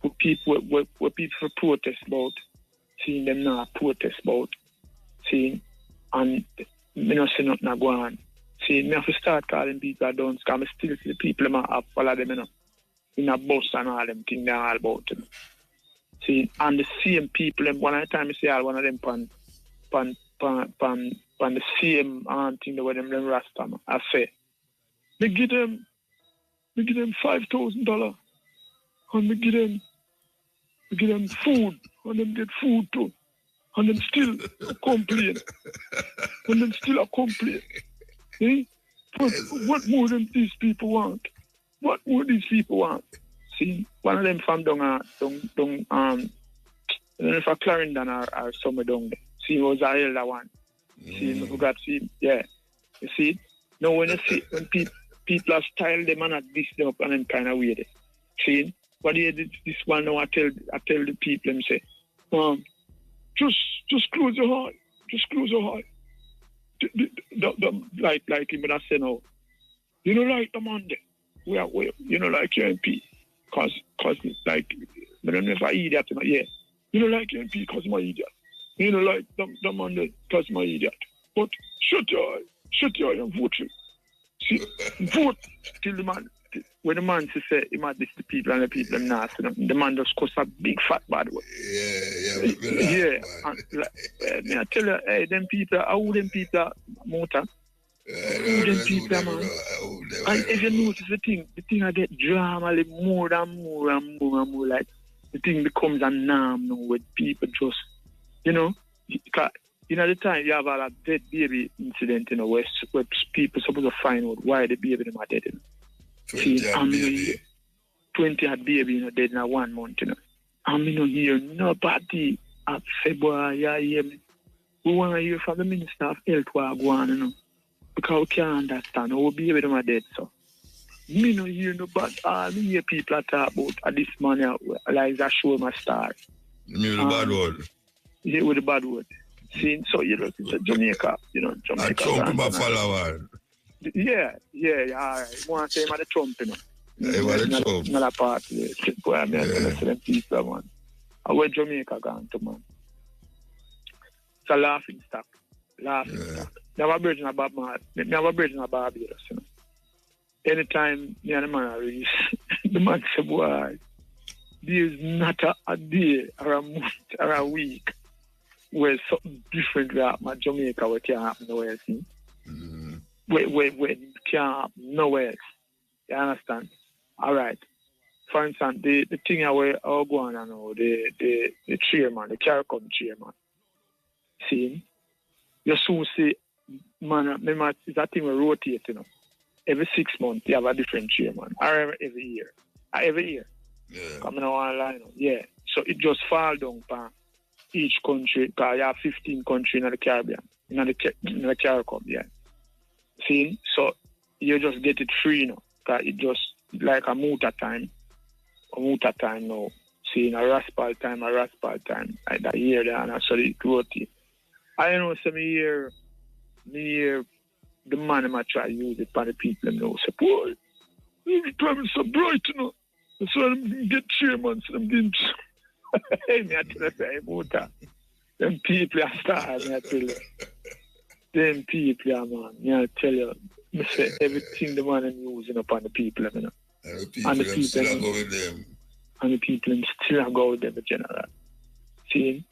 What people protest about, seeing them now protest about, seeing, and me not say nothing go on. See, me have to start calling people down, because I still see the people that have follow them, you know, in a bus and all them things they all about them. See, and the same people, one at a time I see all one of them pan the same thing the way them Rasta, I say, They give them $5,000, and we give them food, and them get food too, and them still complain, Eh? But what more than these people want? What more these people want? See, one of them from I don't know if a Clarendon or somewhere down there. See, was a elder one. See, I forgot, see, yeah. You see? Now when you see, when people are style them and not this them up and them kind of weird. See? But yeah, this one now I tell the people, them say, just close your heart. Just close your heart. Like him when I say no. You know, like the man there. We you know, like your MP. Cause like, I don't know if I idiot, yeah. You know, like your MP because I'm an idiot. You know, like the man there because I'm an idiot. But shut your eye and vote him. See, vote till the man, when the man say he might diss the people and the people are nasty, the man just cuss a big fat bad word. Yeah. And, like, I tell you, hey, them people, how them people, muta. Who them people, man. And if you notice the thing I get drama like more and more, like the thing becomes a norm now with people just, you know, because the time you have a dead baby incident, you know, where people supposed to find out why the baby them are dead, you know. 20 had baby, you know, dead in 1 month, you know. And you know, hear nobody at February, you hear me. We want to hear from the Minister of Health what go on, you know. Because we can't understand how baby them are dead, so. Me no hear no bad. Me hear people talk about this man, like that show my star. You mean the bad word? Yeah, with the bad word. See, so you know, it's a Jamaica, you know, Jamaica. Trump about follower. Yeah, all right. Want to say him at the Trump, you know. Yeah, the Trump. Not a part. Boy, I'm going to them people, man. I where Jamaica gone to, man. It's a laughing stock. Never bridging about Barbados, you know. Anytime me and the man are released, the man say, boy, there's not a day or a month or a week where something different will happen at Jamaica where it can't happen nowhere else. Where it can't happen nowhere else. You understand? All right. For instance, the thing where I go on now, the chairman, the CARICOM chairman. See? You soon see, man, remember, it's that thing we rotate, you know. Every 6 months, you have a different chairman. Or every year. Yeah. Coming online. Yeah. So it just fall down for each country, because you have 15 countries in the Caribbean. In the CARICOM, yeah. See? So you just get it free, you know. Because it just like a muta time. Now. See, a raspal time. Like that year there, and so it rotate. I know some year the man might try to use it for the people and know. Say, boy, the time is so bright, you know. That's why them get chairman, so them didn't. Hey, me I tell you, say, muta. Them people are stars, me I tell you. Them people are, man. Me I tell you. Me say everything the man is using upon the people, you know. And the people still go with them. And the people still go with them, in general. See?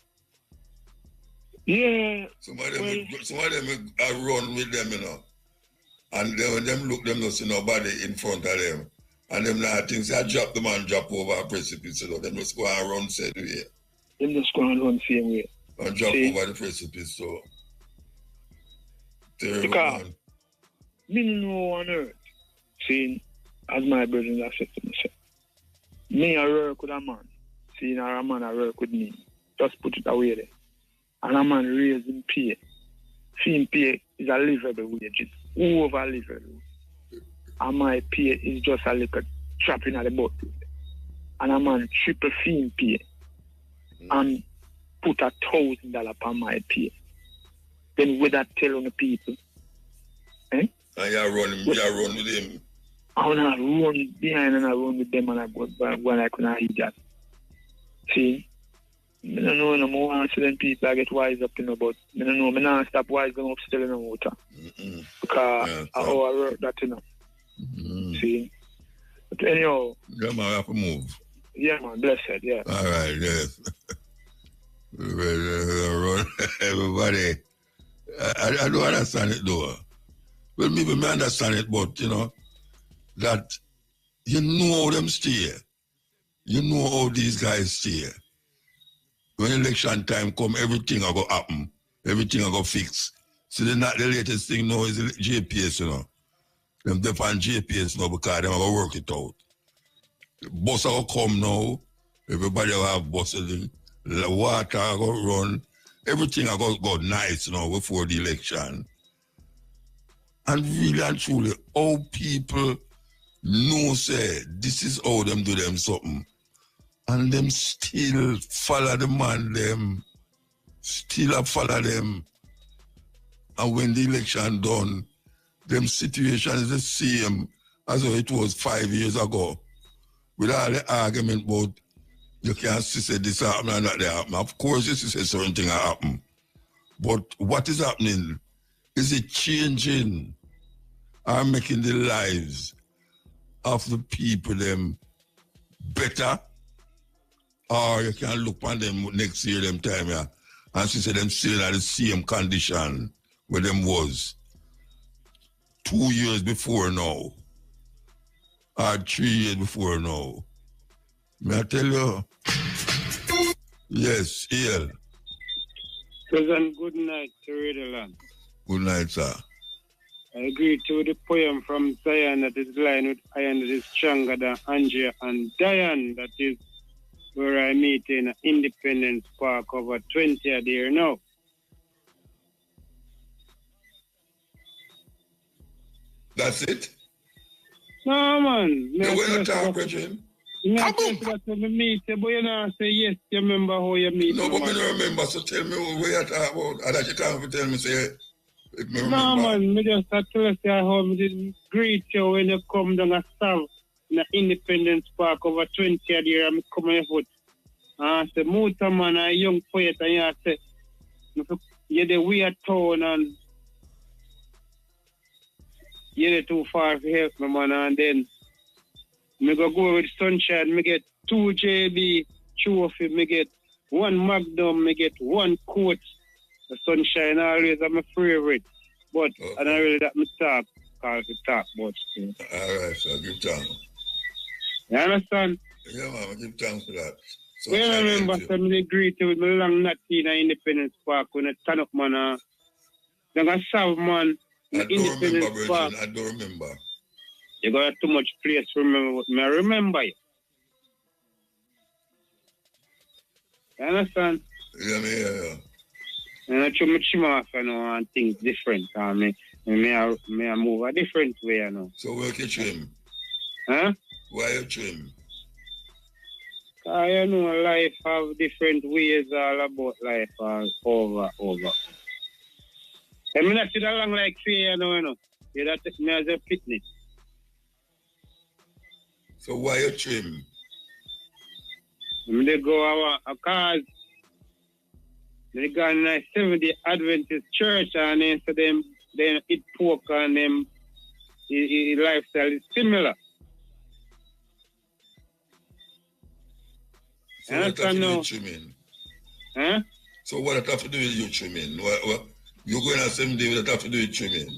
Yeah. Some of them are run with them, you know. And them look, them not see nobody in front of them. And them now things, I drop the man, drop over a precipice, you know. Them just go and run same way. Them just go and run same way. And drop over the precipice, so. Terrible, because man. Me know on earth, seeing, as my brothers have said to me, say, me I work with a man, seeing a man I work with me. Just put it away there. And a man raised in pay. Fee pay is a livable wage. It's over livable. And my pay is just a little trapping at the bottom. And a man triple fee pay. And put $1,000 per my pay. Then with that tell on the people. Eh? And you run with him. I want to run behind and I run with them and I go when I couldn't eat that. See? I don't know no more accident people I get wise up, you know, but I don't know, I don't stop wise going up still in the water. Because how I work that, you know. See? But anyhow. Yeah, man, I have to move. Yeah, man, blessed, yeah. All right, yes. Everybody, I don't understand it though. Well, maybe I understand it, but, you know, that you know how them stay. You know how these guys stay. When election time come, everything will go happen. Everything will go fix. So the latest thing now is the JPS, you know. Them depend JPS now because they will work it out. The bus will come now. Everybody will have buses. The water will run. Everything will go nice now before the election. And really and truly, how people know say this is how them do them something. And them still follow the man them. Still follow them. And when the election done, them situation is the same as it was 5 years ago. With all the argument about you can't say this happen and that happen. Of course, you say certain thing happen. But what is happening? Is it changing or making the lives of the people them better? Or you can look on them next year, them time, yeah, and she said them still in the same condition where them was 2 years before now, or 3 years before now. May I tell you? Yes, Ian. President, good night to Redland. Good night, sir. I agree to the poem from Zion that is blind with iron that is stronger than Andrea and Diane, that is where I meet in Independence Park over 20 a year now. That's it? No, man. No, we're not talking, Bridget. But you know, say yes, you remember how you meet. No, but I don't remember, so tell me what you're talking about. And that you can't tell me, say, if me remember. No, man, I just tell you how I did greet you when you come down a serve in the Independence Park over 20 a year, and I come on your foot. And I say, Muta, man, a young poet, and you say, you're the weird town, and you're too far to help me, man, and then I go with Sunshine, I get 2 JB trophy, I get 1 Magnum, I get 1 coat. The Sunshine always I'm a favorite. But okay. I don't really that me talk, because we talk about it. Alright, so give thanks. You understand? Yeah, man, give thanks for that. Well, I remember some agree with my long night in Independence Park when I turn up, man. Then I serve, man. I don't remember, Park. I don't remember. You got too much place to remember, but I remember you. You understand? Yeah. And I try to trim off, you know, and things different. May I move a different way, you know. So where you trim? Huh? Why you trim? You know, life have different ways all about life over. I mean, I sit along like three, you know. You don't take me as a fitness. So why you trim? They go a cause. They go in a 70 Adventist church and then so them eat pork and them lifestyle is similar. So what have to do with trimming? Huh? So what have to do with you trimming? What you going on 70 what have to do with trimming?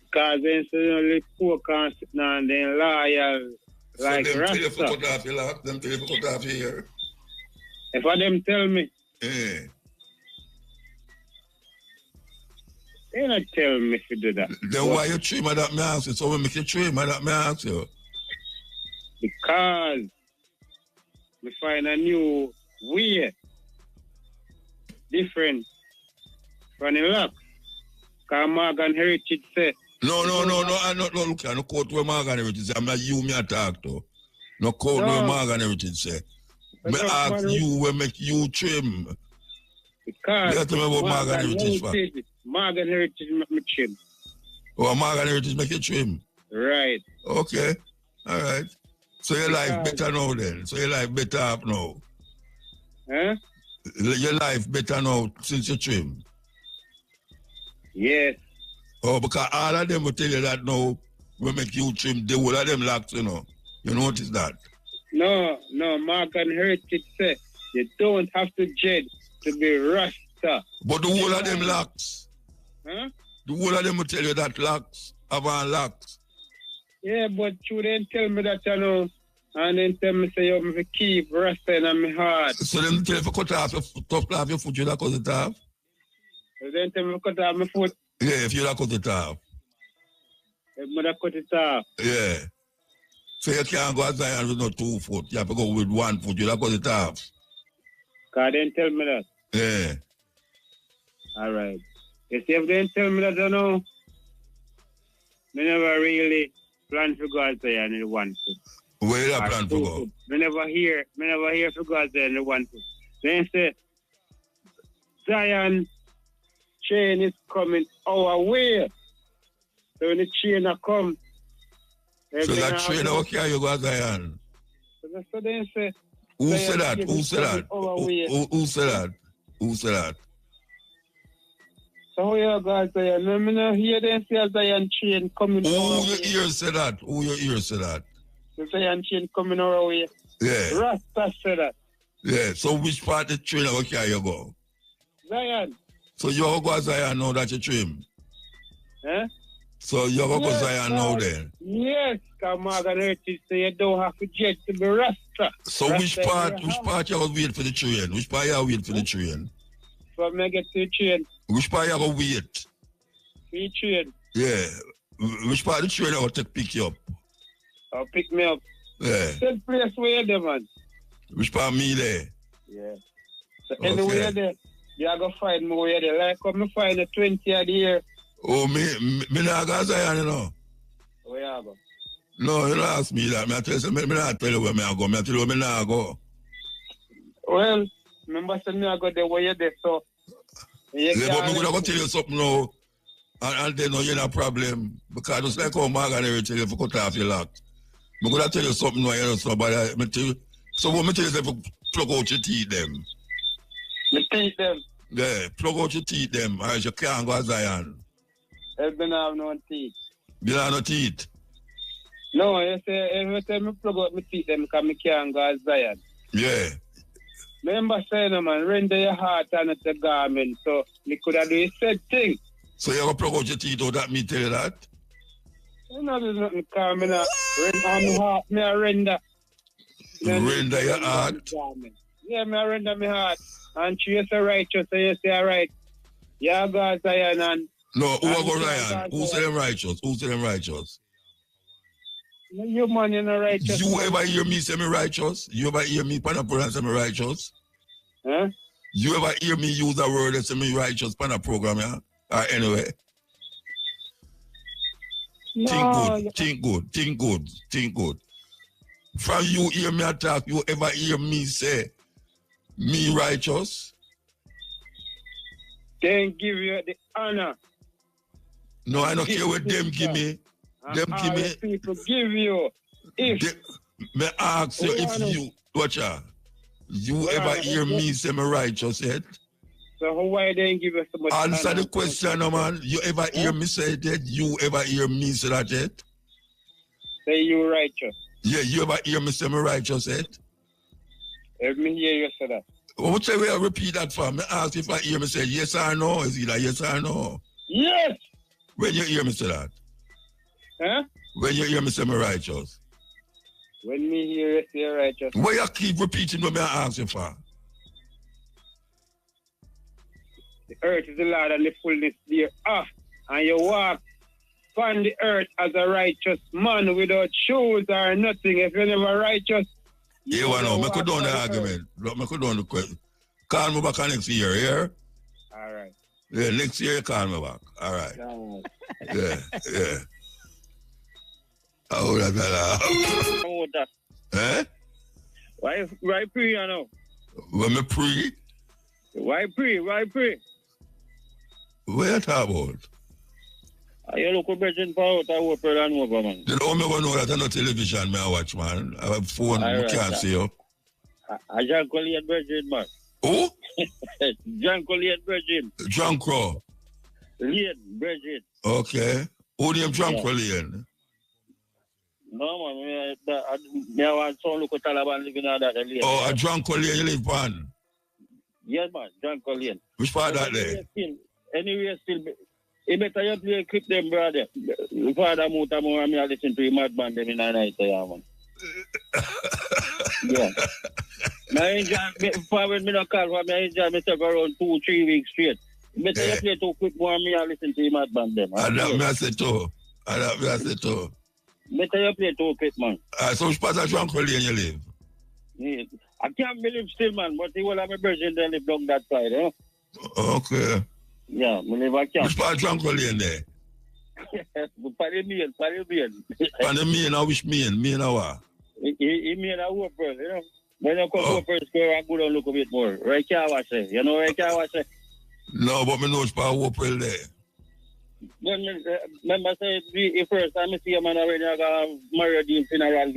Because then so you pork and sitting and then loyal like so them Rasta. Tell you to cut off your lap, them tell you to cut off your hair. If I them tell me. They not tell me to do that. Then why you trim at that me ask you? So we make you trim at that me ask you? Because we find a new way different from the locks. Because Morgan Heritage say No, I not look at no quote where Morgan Heritage say. I'm not you me talk to. No quote where Morgan Heritage say. Me ask you where make you trim. Because you tell me about Morgan Heritage. Morgan Heritage make me trim. Oh, Morgan Heritage make you trim? Right. Okay. All right. So your life better now then. So your life better up now. Huh? Your life better now since you trim. Yes. Oh, because all of them will tell you that now will make you trim. The whole of them locks, you know. You notice that? No, Morgan Heritage say you don't have to dread to be Rasta. But the whole of them locks. Huh? The whole of them will tell you that locks, avant locks. Yeah, but you didn't tell me that, you know. And then tell me, say, you have to keep resting on my heart. So then tell you to cut off your foot, you cut it off? Then tell me to cut off my foot. Yeah, if you cut it off. If I cut it off. Yeah. So you can't go outside with no 2 foot. You have to go with 1 foot. You cut it off. God didn't tell me that. Yeah. All right. You see, if they didn't tell me that, you know, I never really plan to go outside in 1 foot. Where you plan to go? I never hear to go outside in 1 foot. Then say, Zion chain is coming our way. So when the chain come, so that train how can you go Zion? So then say, Who said that? Who said that? Who said that? Who said that? So how you go Zion? I don't hear them say Zion chain coming our way. Who your ear said that? Who your ear said that? The Zion chain coming our way. Yeah. Rasta said that. Yeah. So which part of the train how can you go? Zion. So you go Zion now that you trim? Eh? So you go Zion now then? Yes, come on, so you don't have to jet to be Rasta. So Rasta which part you go wait for the train? Which part you wait for the train? So I get to the train. Which part you go wait? The train. Yeah. Which part of the train you go pick you up? I'll pick me up. Yeah. Same place where you're there, man. Which part me there? Yeah. So anywhere there, you are going to find me where there. Like come find the 20 of the year. Oh, me not go Zion, you know. Where you go? No, you don't ask me that. I tell you, me not tell you where I go. I tell you where me not go. Well, remember saying me I go there where you're there, so. Yeah, but I'm going to tell you something now. And then you're not a problem. Because just like how Morgan ever tell you to cut off your lock. I'm going to tell you something now, you know, so, but so what I tell you is to plug out your teeth them. The teeth them? Yeah, plug out your teeth them, or else you can't go to Zion. I don't have no teeth. You don't have no teeth? No, you say, every time I plug out my teeth them, because I can't go to Zion. Yeah. Remember saying, man, render your heart and it's a garment, so you could have done the same thing. So you're going to plug out your teeth, that me tell you that? You know, there's nothing because I'm not on my heart, me I render. Render your heart? Yeah, me I render my heart. And she is a righteous, so you say, all right. Yeah, God, Zion, and... No, who are going Zion? Who say them righteous? Who say them righteous? You man, you're not righteous. You ever hear me say me righteous? You ever hear me pan a program say me righteous? Huh? You ever hear me use a word that say me righteous pan a program, yeah? Anyway. No, think good. From you hear me attack, you ever hear me say me righteous? They give you the honor. No, I don't care what them give me. Them give me. People give you. If me ask you if you, watch out. You ever hear me say me righteous yet? So why they give us so much answer honor? the question, man. You ever hear me say that? You ever hear me say that yet? Say you righteous. Yeah, you ever hear me say me righteous yet? Let me hear you say that. What way I repeat that for? Me ask if I hear me say yes or no. Is it like yes or no? Yes. When you hear me say that? Huh? When you hear me say me righteous? When me hear you say righteous. Why you keep repeating what me ask you for? The earth is the Lord and the fullness thereof. And you walk upon the earth as a righteous man without shoes or nothing. If you're never righteous, you know, I could down the argument. I could down the question. Call me back next year, yeah? All right. Yeah, next year you call me back. All right. Yeah. How would I How that? Eh? Why pray, you know? When me pray? Why pray? What you talk about? You look at Virgin Power, I work for that over, man. You know, me going to know that I no television me I watch, man. I have phone, I can't see you. I John Collier Virgin, man. Who? John Collier Virgin. John Crow. Lane Virgin. Okay. Who name John Crow Lane? No, man. I want to look at Taliban living out that lane. Oh, a John Collier you live on? Yes, man. John Collier. Which part that there? Anyway, still You better you play clip them, brother. Father Muta more me listen to him madman them in the night, man. Yeah. I enjoy when me not call for me, I enjoy myself around 2-3 weeks straight. Better you play too quick more me listen to him madman them. And that me I say too. Better you play too quick, man. So which part of Tranquil Lane you live? Yeah. I can't believe still, man, but he will have a person that live down that side, eh? Okay. Yeah, I live at camp. Which part of Tranquil Lane there? Parimian. Parimian, which mean? Mean what? He mean a whoop, you know. When you come to Whopper Square, I go down look a bit more. Right here, I say. You know right here, I say? No, but me know which part of Whopper there. Remember, say, the first time I see a man already, I got married in funeral.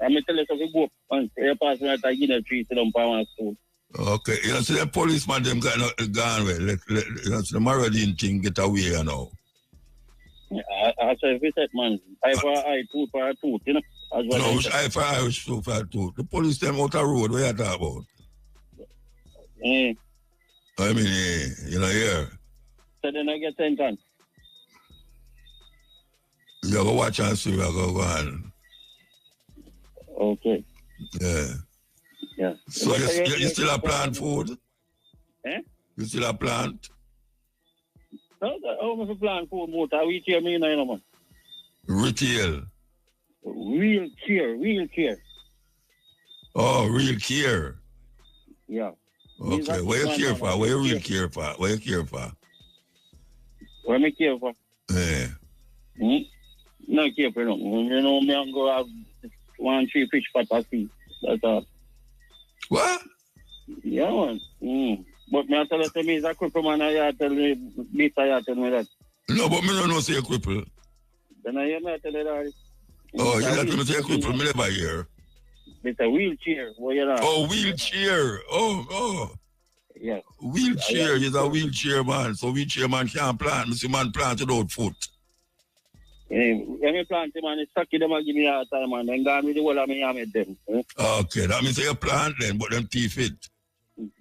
I'm tell you something, go up and you pass me at a Guinea tree to them power school. Okay, you know, see the policeman, them gone away. You know, see the Maradine thing get away, you know. I say, visit, man. Eye for eye, tooth for tooth, you know. No, which eye for eye, which tooth for tooth. The police, them out the road, what you talk about? I mean, you know, here. So then I get sentence. You go watch and see where I go on. Okay. Yeah. So you still a plant food? Eh? You still a plant? No, how much a plant food, Muta? We hear me, you know, man. Retail. Real care. Oh, real care. Yeah. Okay, where you care for? Where you real care for? Where you care for? Where me care for? Yeah. No care for no. You know, me and go have 1-3 fish pot a sea. That's all. What? Yeah, man. But me I tell you, me is a cripple man, I tell me, Bita, tell me that. No, but me don't know say a cripple. Then I hear me tell you that. Oh, you got to say a cripple, me never hear. It's a wheelchair. Well, you know. Oh, wheelchair. Oh. Yeah. Wheelchair is a wheelchair man. So wheelchair man can't plant. See man plant without foot. When me plant man, it's sucky them and give me a hard time, man. Then gone with the whole of me I made them. Okay, that means you plant then, but them teeth fit.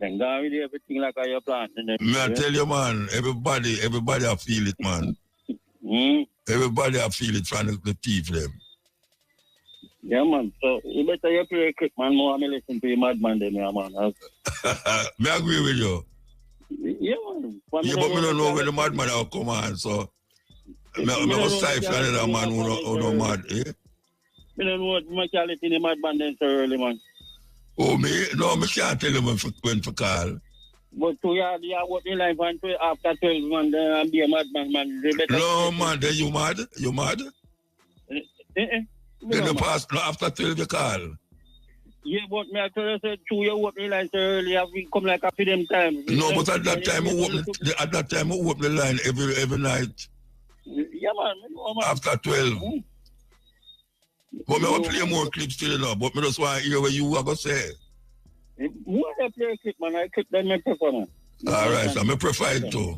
Then gone with everything like you plant. Me I tell you, man, everybody I feel it, man. Everybody I feel it from the teeth them. Yeah, man. So you better you play quick, man. More me listen to you madman them, yeah, man. Me agree with you. Yeah, man. But me don't know when the madman will come on, so me go stifle another man who no mad, eh? Me don't know what my quality in the madman then so early, man. Oh, me? No, me can't tell you when to call. But to you work in life and after 12 man, then I'll be a madman, man. No, man, then you mad? You mad? Then you pass, no, after 12 you call. Yeah, but me I tell you, say, you work in line so early, we come like after them time. No, but at that time, I open the line every night. Yeah, man. After 12. But me want to play more clips still, you know, but me just want to hear what you are going to say. More I play clip, man. I clip than my prefer, man. All right, so I prefer it too.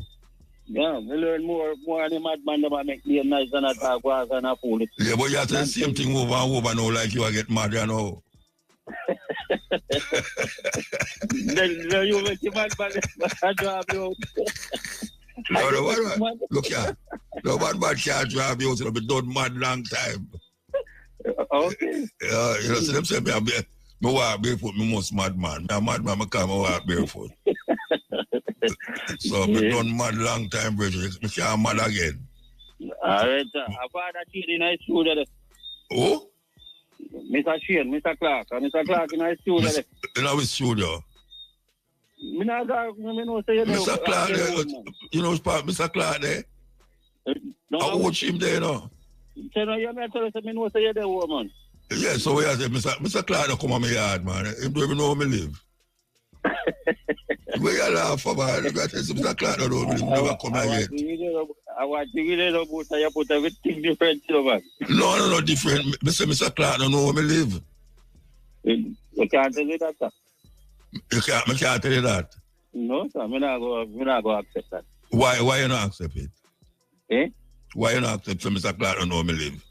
Yeah, we learn more on the madman that make me nice than a talk was and a fool. Yeah, but you have to the same thing over and over now, like you are get mad, you know. Then you make your madman drive you out. Look here. No madman can't drive you out. It'll be done mad long time. Okay. Yeah, you know, so them say me walk barefoot, me most madman. Me a madman, I can't walk barefoot. So me done mad long time, Bridget. Me can't mad again. All right, sir. I've had a kid in high school. Oh? Mr. Shane, Mr. Clark. Mr. Clark in high school. In our studio? Me not go, me know say you know. Mr. Clark there, you know Mr. Clark there? I watch him there, you know. So now you may tell us, me know say you're the woman. Yeah, so we have said, Mr. Clark don't come on my yard, man. He don't even know where I live. Where you laugh about? You got to say, Mr. Clark don't know where I never come here yet. I want to give it about you put everything different, man. No, different. Mr. Clark don't know where I live. You can't tell me that, sir. I can't tell you that. No, sir. I'm not going to accept that. Why you not accept it? Eh? Why you not accept Mr. Clark don't know where I live?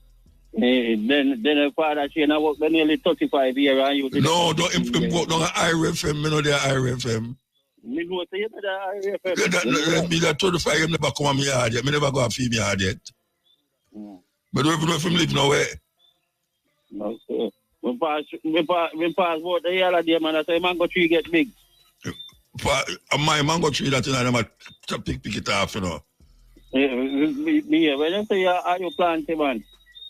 Then the father, she and I work nearly 35 years. And you no, don't work on IRFM, you know, they're IRFM. Me know say you know Yeah, that me that 25 him never come on my yard yet. Me never go and feed me yard yet. But don't even know if him live nowhere. No, sir. We pass about the yellow day, man. I say mango tree get big. My mango tree that you know, I'm pick it off, you know. Yeah, when you say are you planting, man?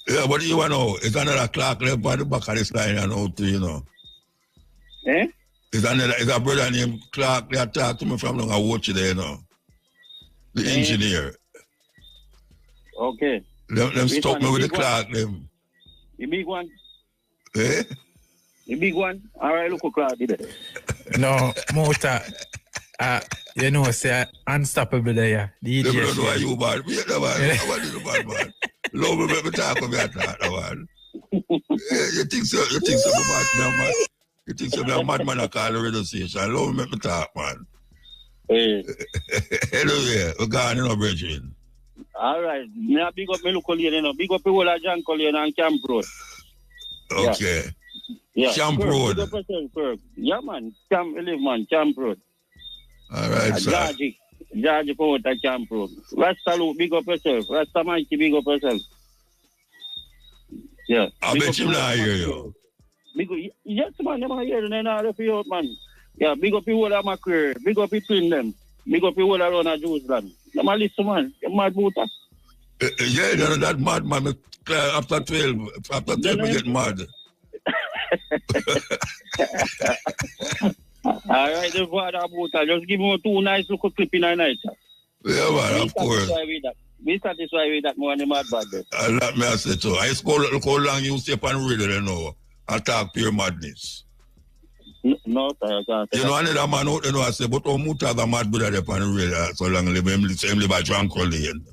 Yeah, but you know, it's another clock left by the back of this line and out, you know. Eh? It's a brother named Clark. They talk to me from long. I watch it there, you know. The engineer. Okay. Them stop me with the Clark, them. The big one? Eh? The big one? All right, look at Clark did it. No, Muta. You know, say unstoppable there. DJ. They don't know why you bad. Me that man. I want you bad man. Love me, let me talk about that man. You think so? You think so, man? You think so? I'm mad man. I call the radio station. Love me, let me talk, man. Hey. Anyway, we're going in our brethren. All right. Me a big up me local lane, you know. Big up the whole of John Collier and Camp Road. Okay. Yeah. Camp Road. Big up yourself, yeah, man. Camp Road. All right, sir. George Power at Camp Road. Rasta Luke, big up yourself. Rasta Mikey, big up yourself. Yeah. I bet you not hear you. Yes, man, them are here and then all for you, man. Yeah, big up the whole of my career. Big up between them. Big up the whole around a Jews land. Them are listen, man. Them mad muta. Yeah, that mad man. After 12, we get mad. All right, the father muta. Just give me 2 nice little clip in a night. Yeah, man, of course. Be satisfied with that more than mad bad. Let me say so. I just look how long you stay on radio, you know. I talk pure madness. No, I can't. You know, another man out there, I say, but how muta the mad brother there on the radio so long live him live a drunk lane.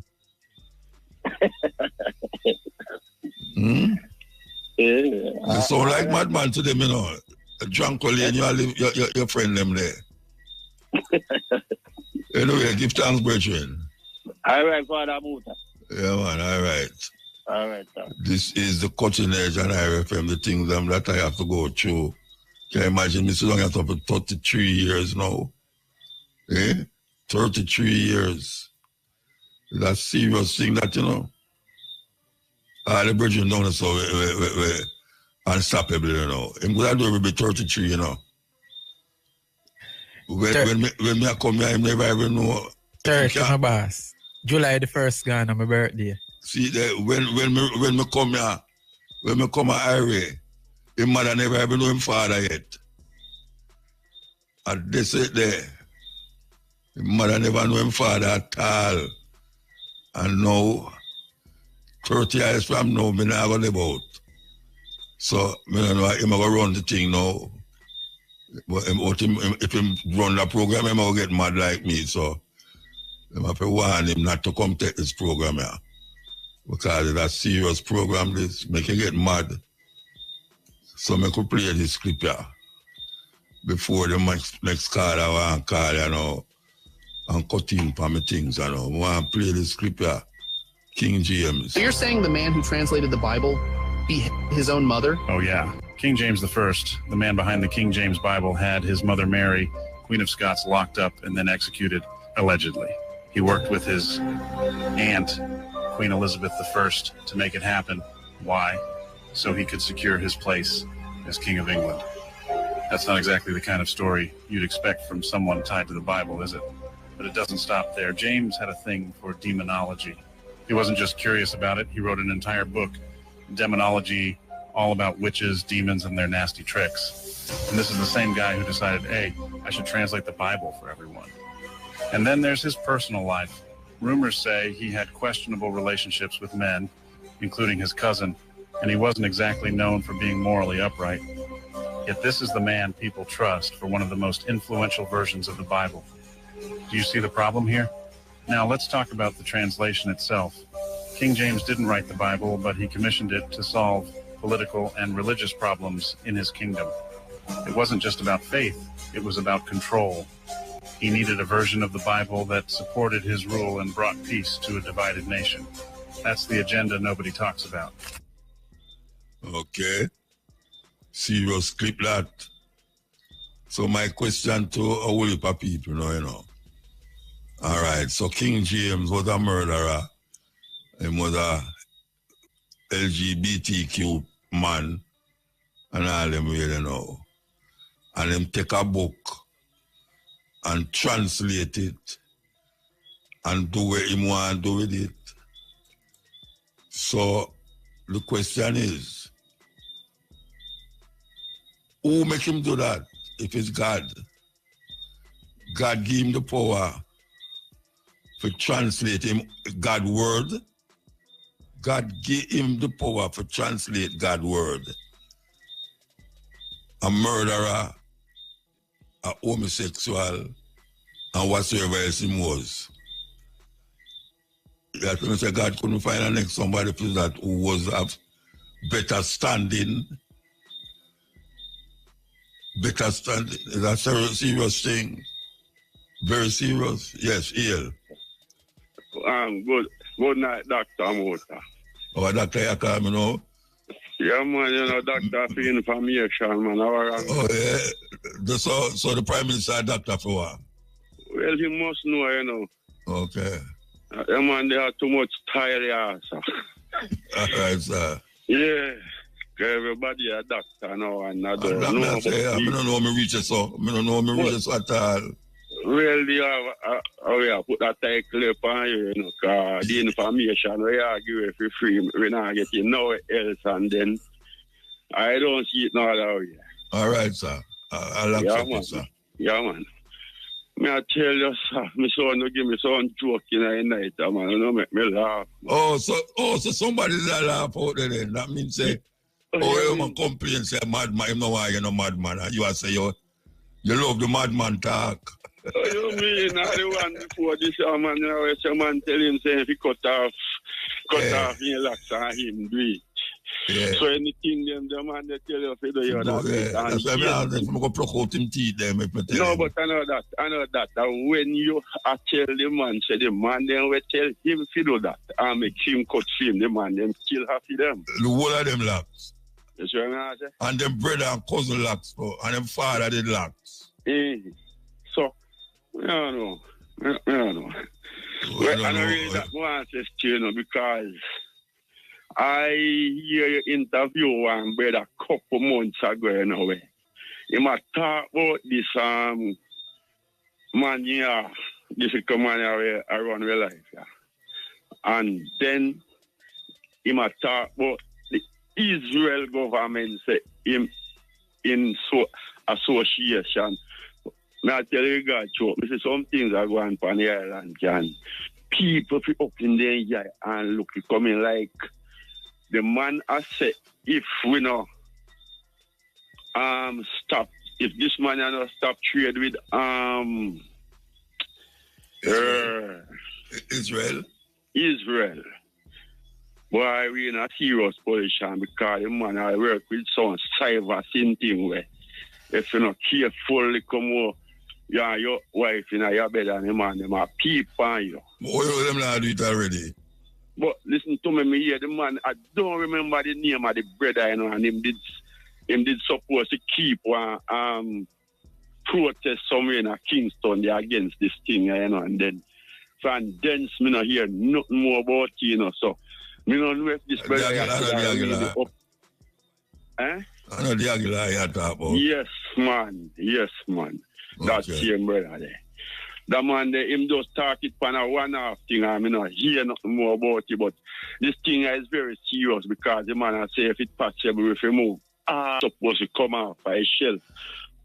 You sound like madman to them, you know. A drunk lane, you live your friend them there. Anyway, give thanks, brethren. All right, Father Muta. Yeah, man, all right. All right, sir. This is the cutting edge on IRFM, the things that I have to go through. Can you imagine me so long after 33 years now? 33 years. That's a serious thing that, you know. The brethren down so we're unstoppable, you know. I'm going to do 33, you know. When me come here, I never even know. 30, my boss. July the 1st gone on my birthday. See, when me come here, when me come to highway, his mother never even know him father yet. And they say there, his mother never know him father at all. And now, 30 years from now, me not going to live out. So, me don't know him going to run the thing now. But if him run the program, him going to get mad like me. So, I have to warn him not to come take this program here. Because it's a serious program, this make you get mad. So I could play this clip here before the next call I want to call, you know, and cut in for my things, you know. I want to play this clip here. King James. So you're saying the man who translated the Bible beat his own mother? Oh, yeah. King James I, the man behind the King James Bible, had his mother Mary, Queen of Scots, locked up and then executed, allegedly. He worked with his aunt, Queen Elizabeth I, to make it happen. Why? So he could secure his place as King of England. That's not exactly the kind of story you'd expect from someone tied to the Bible, is it? But it doesn't stop there. James had a thing for demonology. He wasn't just curious about it. He wrote an entire book, Demonology, all about witches, demons, and their nasty tricks. And this is the same guy who decided, hey, I should translate the Bible for everyone. And then there's his personal life. Rumors say he had questionable relationships with men, including his cousin, and he wasn't exactly known for being morally upright. Yet this is the man people trust for one of the most influential versions of the Bible. Do you see the problem here? Now let's talk about the translation itself. King James didn't write the Bible, but he commissioned it to solve political and religious problems in his kingdom. It wasn't just about faith, it was about control. He needed a version of the Bible that supported his rule and brought peace to a divided nation. That's the agenda nobody talks about. Okay. Serious clip that. So my question to a whole heap of people, you know. All right, so King James was a murderer. He was a LGBTQ man and all them really know. And him take a book and translate it and do what him want to do with it. So the question is, who make him do that if it's God? God give him the power for translate him God's word. God give him the power for translate God's word. A murderer, a homosexual, and whatsoever else he was. That when I say God couldn't find a next somebody for that who was of better standing. Better standing. Is that a serious thing? Very serious? Yes, ill. Good night, Dr. Muta. Oh, Dr. Yakam, you know? Yeah, man, you know, doctor for information, man. Oh, yeah. So the Prime Minister doctor for what? Well, he must know, you know. Okay. Yeah, man, they have too much tired, sir. All right, sir. Yeah. Everybody a doctor now, and I don't know. I don't know me reach it, so. I don't know me reach it at all. Well, they have put that title upon you, you know, because the information we are giving for free, we're not getting no else, and then I don't see it no other way. All right, sir. I'll accept it, sir. Yeah, man. May I tell you, sir, my son will give me some joke in the night, man. You know, make me laugh. Man. So somebody that laugh out there then. That means say, you man complain, say madman, you know why you're no madman. And you are say you love the madman talk. You mean I the one before this man, you know, some man tell him say if he cut off his locks and him do it. Yeah. So anything the man they tell you if you do you that's why I'm going to pluck out him teeth them if I tell no, him. but I know that when you tell the man, say the man then will tell him if you do that and make him cut film, the man then still happy them. The whole of them locks. That's what I say. And them brother and cousin locks, and them father did locks. So, I don't know. Well, I don't really that want to say, you know, because I hear you interview one brother a couple months ago, you know, he might talk about this man here, this man here, I run real life, yeah. And then he might talk about the Israel government say him in association. Now I tell you guys, this is some things are going on the island, and people up in there and look coming like the man I said, if we know stop, if this man not stop trade with Israel. Boy, we in a serious position because the man I work with some cyber thing where if you're not careful, come over, your wife in your bed and the man, them are peep on you. Oh, them not do it already. But listen to me here, the man, I don't remember the name of the brother, you know, and him did supposed to keep one protest somewhere in Kingston there against this thing, you know, and then from then me not hear nothing more about it, you know, so me don't know if this brother up. I know the Aguilar you talk about. Yes, man. Okay. That same brother there. The man there, him just talk it on a one-off thing, I mean, not hear nothing more about it, but this thing is very serious because the man I say if it's possible, if you move, supposed to come off by shelf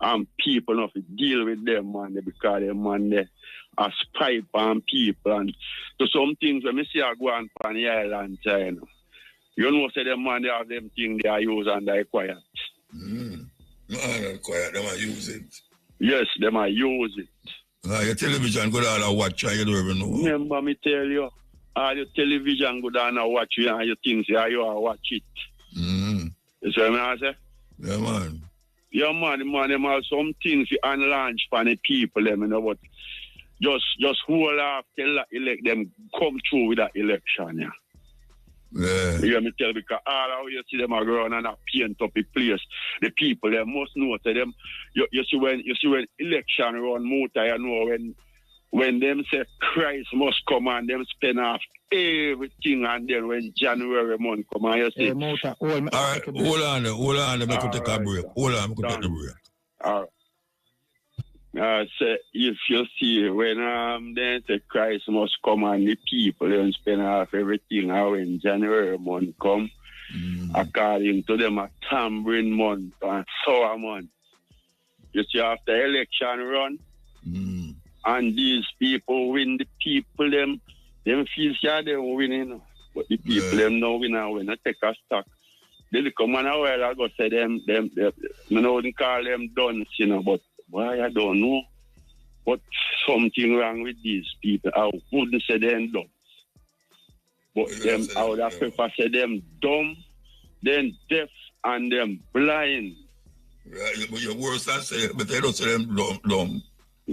and people not to deal with them, man, because them man there are spy on people, and so some things when I see I go on the island, you know, say them man they have them things they are use and they are quiet. No, not quiet, them are use it. Yes, them are use it. Your television go down and watch and you don't even know. Remember me tell you, all your television go down and watch you and your things, you are watch it. You see what I say? Yeah, man. Yeah, man, them have some things you unlaunch for the people, them, you know, but just hold off till that elect them come through with that election, yeah. Yeah. You hear me tell, because all how you see them around and paint up the place. The people they must know to them. You see when election run muta, you know when them say Christ must come and them spend off everything, and then when January month come and you say All right, hold on, let me take a break. Hold on, let me take a break. All right. So if you see when then say Christ must come and the people then spend off everything, and when January month come, according to them a tambourine month and sour month. You see after election run, and these people win, the people them feel sure they winning, but the people them no win and when I take a stock. They come on a while ago say them I wouldn't call them dunce, you know, but why I don't know. But something wrong with these people. I wouldn't say them dumb. But them I would have prefer say them dumb, then deaf and them blind. Right, but you're worse than say, but they don't say them dumb.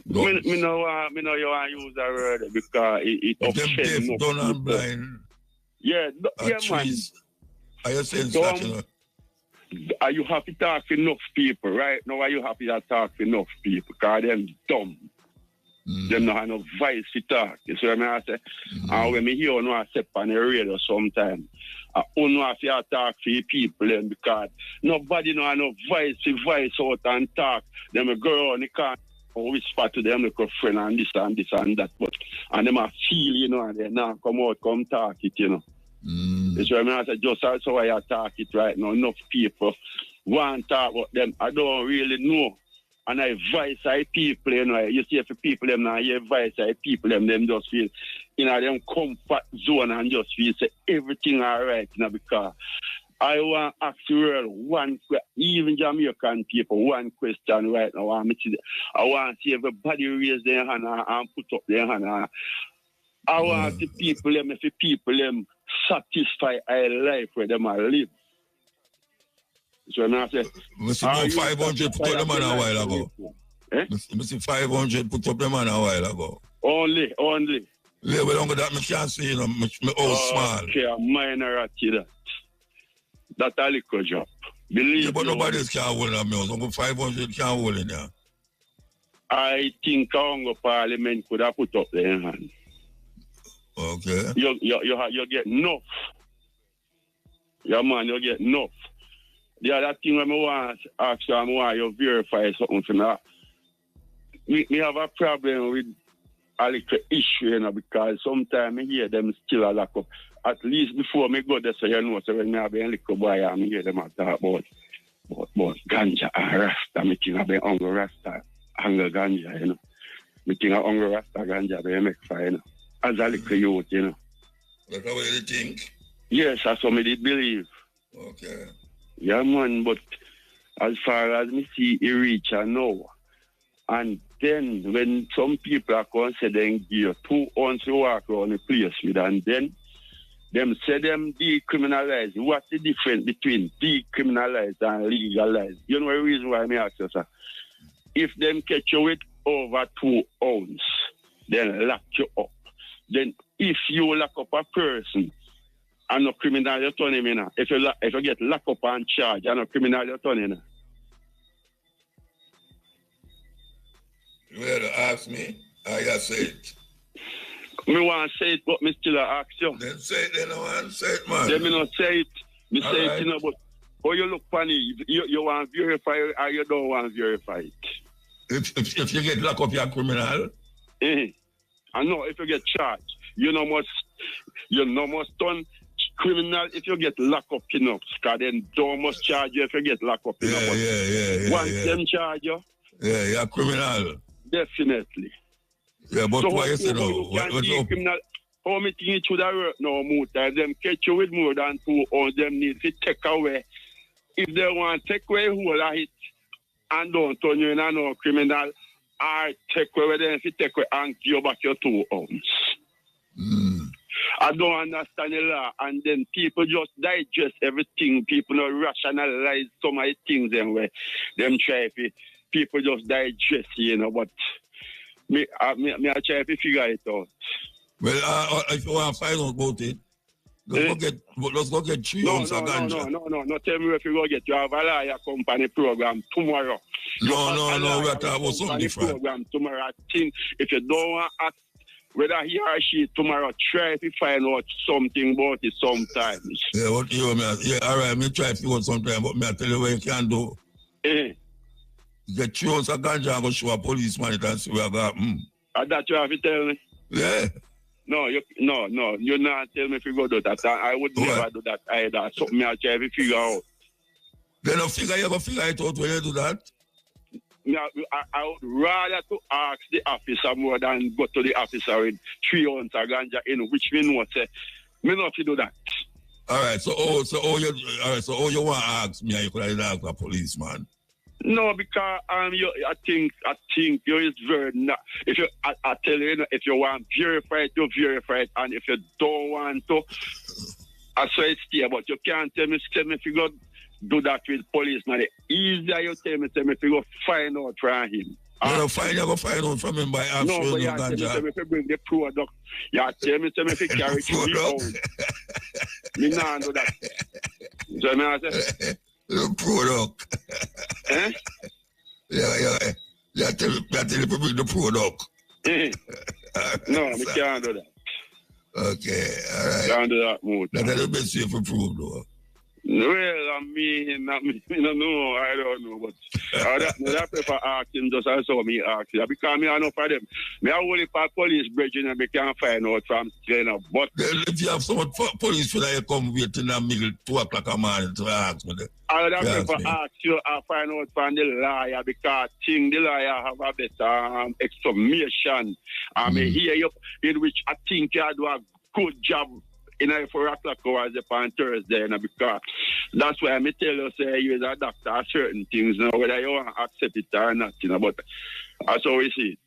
Me know you want to use that word because it offends them deaf, dumb and blind. Yeah, man. Are you saying such, you know? Are you happy to talk to enough people, right? Now are you happy to talk to enough people? Because them dumb. Them not have no voice to talk. You see what I say? And when me hear you know I step on the radio sometimes, I don't know if you talk to people then because nobody know no voice to voice out and talk. Them go on the car whisper to them like a friend and this and this and that. But and them a feel, you know, and they now come out, come talk it, you know. That's why I say just also why I talk it right now. Enough people want to talk about them. I don't really know. And I voice I people, you know. You see if people them now hear voice I people them just feel in them comfort zone and just feel say everything alright, you know, because I want to ask the world one question, even Jamaican people, one question right now. I want to see everybody raise their hand and put up their hand. I want the people them, if the people them satisfy a life where them are live. So now I say, Mr. 500 put up them on a while ago. Mr. 500 put up them on a while ago. Only. Yeah, but longer that I can't see, you know, my small. Okay, a minority that. That's a little job. Believe yeah, but nobody else can hold on me. Uncle 500 can't hold in there. I think our parliament could have put up their hand. Okay. You get enough. Yeah, man, you get enough. The other thing I want to ask you, I want you verify something for me. We have a problem with a little issue, you know, because sometimes I hear them still a lack of. At least before me go there, so you know, so when I have a little boy, I hear them talk about ganja and rasta. I think I've been hungry rasta, hungry ganja, you know. I think I'm hungry rasta ganja, they make fire, you know. As a little youth, you know. That's what you think? Yes, that's what I did believe. Okay. Yeah, man, but as far as me see, it reach I know. And then when some people are considering give 2 ounces to walk around the place with, and then them say them decriminalize. What's the difference between decriminalize and legalize? You know the reason why I ask you, sir? If them catch you with over 2 ounces, then lock you up. Then if you lock up a person and no criminal, you turn him in. If you get locked up and charged and no criminal, you turn in. You had to ask me. I got to say it. Me want to say it, but me still ask you. Then say it, then I want to say it, man. Then me not say it. Me all say right. it, you know, but how you look funny, you want to verify it or you don't want to verify it? If you get locked up, you're a criminal. I know if you get charged, you know must turn criminal if you get locked up enough. Because then don't must charge you if you get locked up enough. Yeah. Once them charge you. Yeah, you're a criminal. Definitely. Yeah, but so why you say no? How many things should I work now, muta? Them catch you with more than 2 or them need to take away. If they want to take away whole of it and don't turn you in a no criminal, I take away them if you take away and give you back your 2 ounces. I don't understand the law, and then people just digest everything. People don't rationalize some of the things them way. Them try to, people just digest, you know, but me I try to figure it out. Well, if you want to find out about it, Let's go get 3 ounces of ganja. No, tell me if you go get. You have a liar company program tomorrow. No, we're talking about something different. Program tomorrow. I think if you don't want to ask whether he or she tomorrow, try to find out something about it sometimes. Yeah, what you mean? Yeah, all right, me try to figure out sometime, but me I tell you what you can do. Get 3 ounces of ganja and go show a policeman it and see where I got. And that you have to tell me? Yeah. No, you're not telling me if you go do that. I would never do that either. Something I try to figure out. Then you ever figure it out when you do that? I would rather to ask the officer more than go to the officer with 3 ounces of ganja in which me know say me not to do that. All right, so you want to ask me, you could ask a policeman. No, because I think you is very not. If you, I tell you, if you want verified, you verify it, and if you don't want to, I say it's here. But you can't tell me if you go do that with police. Now the easier you tell me if you go find out from him. You go find out from him by asking. No, but you tell me if you bring the product. You tell me if you carry it out. Me not do that. So me I say. The product. Eh? Yeah. You tell me if you bring the product. No, we can't do that. Okay, all right. Can't do that, Muta. That's the best way for prove, though. Well, I don't know, but I prefer asking just as how me ask you. Because me I know for them. Me I only for police bridge and me can't find out from trainer. But if you have someone police for that, you come wait in the middle 2 o'clock a morning to ask me. I would prefer ask you and find out from the lawyer because the lawyer have a better explanation. I mean, hear you in which I think you do a good job. In 4 o'clock hours upon Thursday, because that's why I tell you, say, you as a doctor, certain things, whether you want to accept it or not, but that's how we see it.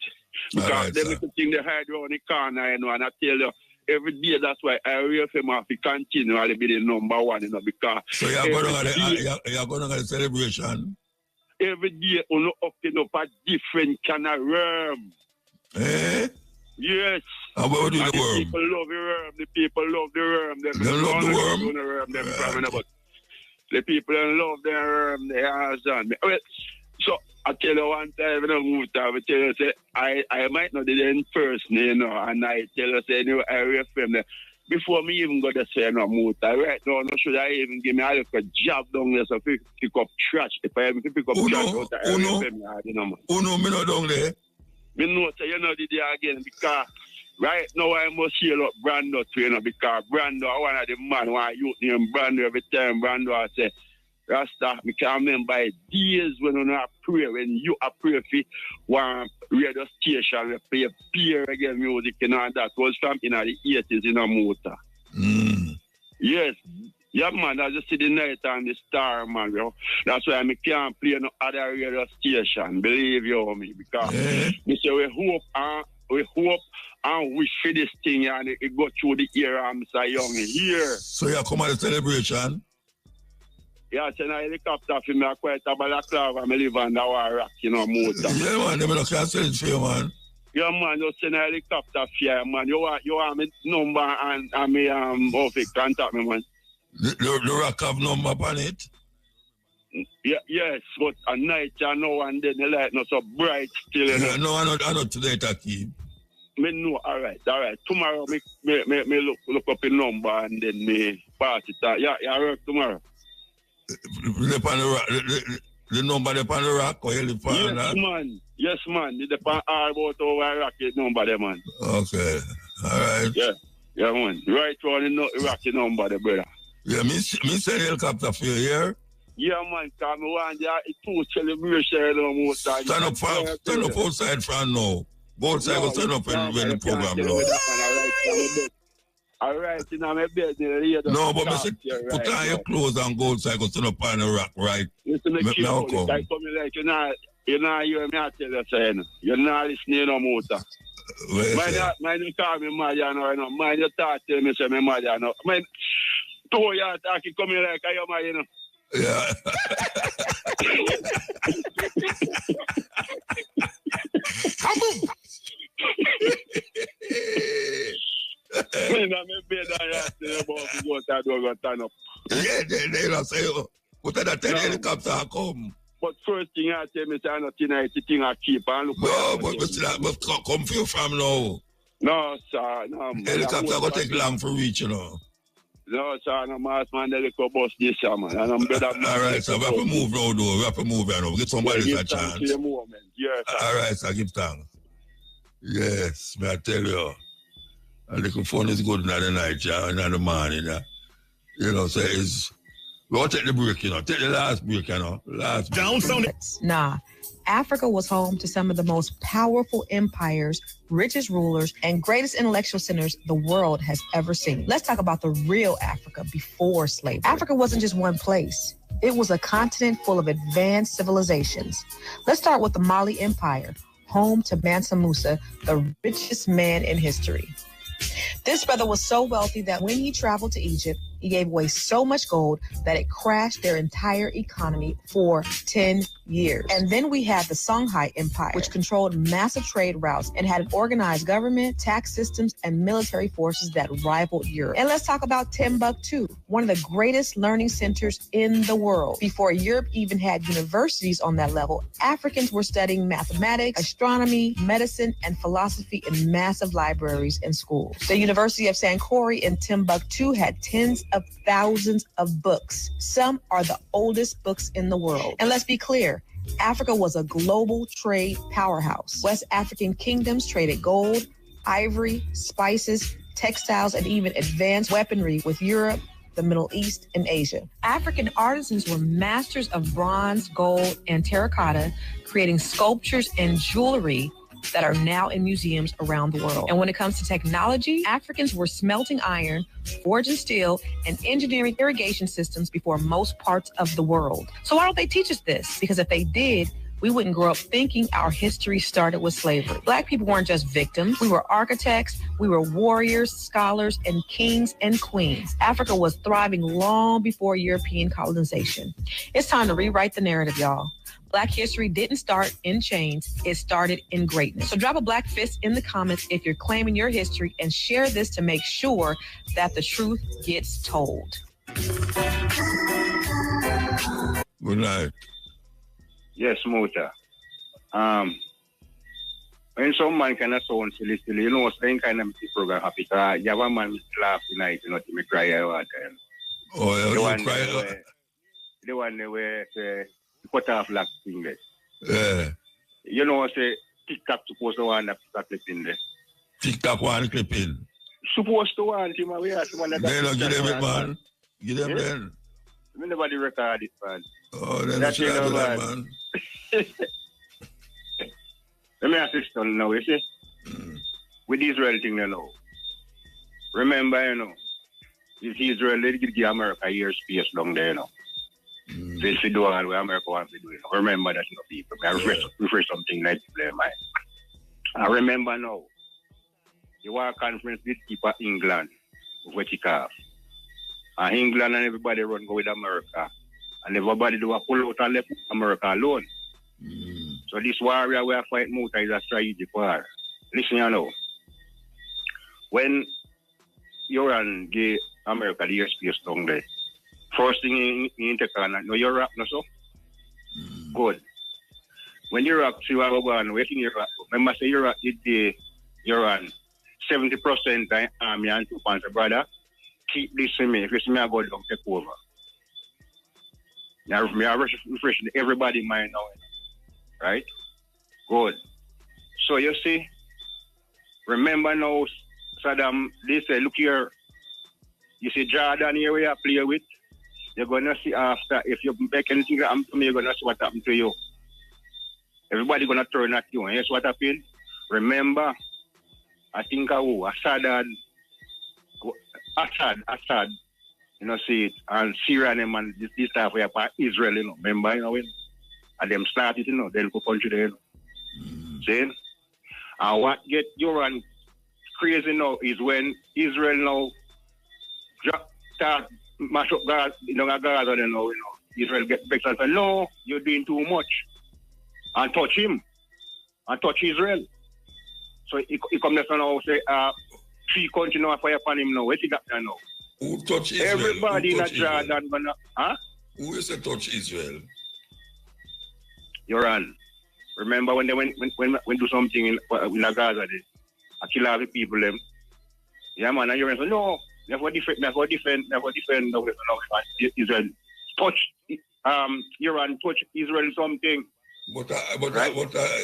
Because they make the thing they hide around the corner, and I tell you, every day, that's why I reaffirm if you continue to be the number one, because... So you're going to get a celebration? Every day, you open up a different kind of worm. Eh? Yes. And what would do the worm? People love the worm. The people love the worm. They love the worm? The people love the worm. They understand. Well, so, I tell you one time, Muta, I tell you, say, I might not be in person, and I tell you, say, I reaffirm them. Before me even go to say, Muta, right now, no should I even give me a little job down there, so pick up trash. If I even pick up trash out there, I reaffirm man. No, me not down there. Me know, say, you know, the day again, because right now I must hear up Brando too, because Brando, one of the man who I youth named Brando every time. Brando, I say, Rasta, I can remember days when you pray, when you pray for one radio station, we play peer again music and all that. Was from in the 80s in a motor. Yes. Yeah, man, I just see the night and the star, man, yo. That's why I can't play no other radio station, believe you me, because we say we hope and wish for this thing and it go through the ear and Mr. Young here. So you come at the celebration? Yeah, I send a helicopter for me, I quite a balaclava, I live on the rock, motor. Yeah, man, they don't cancel it for you, man. Yeah, man, you send a helicopter for you, man. You want my number and me contact me, man. The rock have number on it? Yeah, yes, but at night you know and then the light not so bright still. Yeah, no, I not today, Taki. Me know, all right. Tomorrow me look up a number and then me pass it. Yeah, work tomorrow. The number on the rock or you live on that? Yes, man. The pan all about over rocket number there, man. Okay, all right. Yeah, man. Right on the rocket number there, brother. Yeah, me send helicopter for you here. Yeah, man, because I want the 2 celebration. Stand up outside from now. Go outside, go stand up when the program goes. All right, in my bed. No, but I said, put on your clothes and go outside, go stand up on the rock, right? Listen, I come like, you're not hearing me, I tell you, saying. You're not listening no Muta. Mind you call me mother now, mind you talk to me, say me mother now. Mind, 2 years talking, come here like I am, you know. Yeah. Come on. Yeah, they don't say, what are that helicopter come? But first thing I tell me, say nothing I think I keep on look. No, but come for you from now. No, sir, no. Helicopter go take long for reach, you know. No, sir, no, mass man, they go bus this year, man. And I'm better. All right, so we have to move now, though. We have to move right now. Get somebody a chance. Yes, all right, so give thanks. Yes, may I tell you. A little phone is good in the night, yeah, in the morning, yeah. You know, so it's... We'll take the break, you know. Take the last break, you know. Nah. Africa was home to some of the most powerful empires, richest rulers, and greatest intellectual centers the world has ever seen. Let's talk about the real Africa before slavery. Africa wasn't just one place. It was a continent full of advanced civilizations. Let's start with the Mali Empire, home to Mansa Musa, the richest man in history. This brother was so wealthy that when he traveled to Egypt, he gave away so much gold that it crashed their entire economy for 10 years. And then we had the Songhai Empire, which controlled massive trade routes and had an organized government, tax systems, and military forces that rivaled Europe. And let's talk about Timbuktu, one of the greatest learning centers in the world. Before Europe even had universities on that level, Africans were studying mathematics, astronomy, medicine, and philosophy in massive libraries and schools. The University of Sankore in Timbuktu had tens of thousands of books. Some are the oldest books in the world. And let's be clear, Africa was a global trade powerhouse. West African kingdoms traded gold, ivory, spices, textiles, and even advanced weaponry with Europe, the Middle East, and Asia. African artisans were masters of bronze, gold, and terracotta, creating sculptures and jewelry that are now in museums around the world. And when it comes to technology, Africans were smelting iron, forging steel, and engineering irrigation systems before most parts of the world. So why don't they teach us this? Because if they did, we wouldn't grow up thinking our history started with slavery. Black people weren't just victims. We were architects, we were warriors, scholars, and kings and queens. Africa was thriving long before European colonization. It's time to rewrite the narrative, y'all. Black history didn't start in chains, it started in greatness. So drop a black fist in the comments if you're claiming your history and share this to make sure that the truth gets told. Good night. Yes, Muta. When some man kind of sound silly, you know, saying kind of program happy. You have a man laugh tonight, you know, to me cry all the time. Oh, yeah, the one where cut off like fingers. Yeah. You know, say TikTok supposed to want that clip in there. TikTok want clip in. Supposed to want him away. They don't give them it, man. Give them then. Nobody record it, man. Oh, that's you know, man. Let me ask you something now, you see? With Israel thing, you know. Remember, you know, if Israel, they give America years space down there, you know. They should do all what America wants to do. You know. Remember that, you know, people. I refresh something like that, man. I remember now. You want a conference with people England, which it off. And England and everybody run go with America. And everybody do a pull out and left America alone. So this warrior we are fighting Muta is a strategic war. Listen, you know. When Iran gave America the airspace down there, first thing in take on, no Iraq, no so? Good. When Iraq see what we're going, waiting Iraq, remember say Iraq did the Iran 70% army and 2%, brother. Keep this to me. If you see me, I go down, take over. Now, I refresh everybody mind now. Right? Good. So you see, remember now, Saddam, they say, look here, you see Jordan here where you play with, you're going to see after, if you make anything happen to me, you're going to see what happened to you. Everybody going to turn at you. And here's what happened. Remember, I think Assad, you know, see it, and Syria and this stuff where Israel, you know, remember, you know, and them started, you know, they'll go country there, you know. See? And what get Iran crazy now is when Israel now start mash up Gaza, you know, you know, Israel get vexed and say, no, you're doing too much. And touch him. And touch Israel. So he come there and now say, 3 countries now fire upon him now. What is that now? Who touch Israel? Everybody in a Jordan gonna, huh? Who is a touch Israel? You're on. Remember when they went do something in Gaza, they kill all the people them. Yeah, man, and you're saying, no, never defend Israel. Touch Iran, touch Israel something. But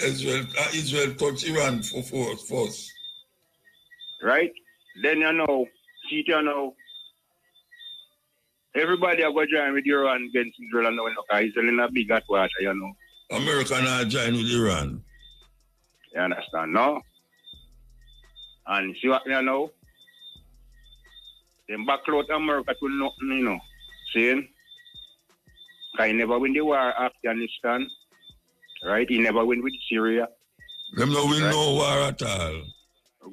Israel touch Iran for force. Right? Then see everybody are going to join with Iran against Israel and Israel in a big hot water, America not join with Iran. You understand, no? And see what you know? Them backload America to nothing, saying, he never win the war Afghanistan, right? He never win with Syria. Them no win no war at all.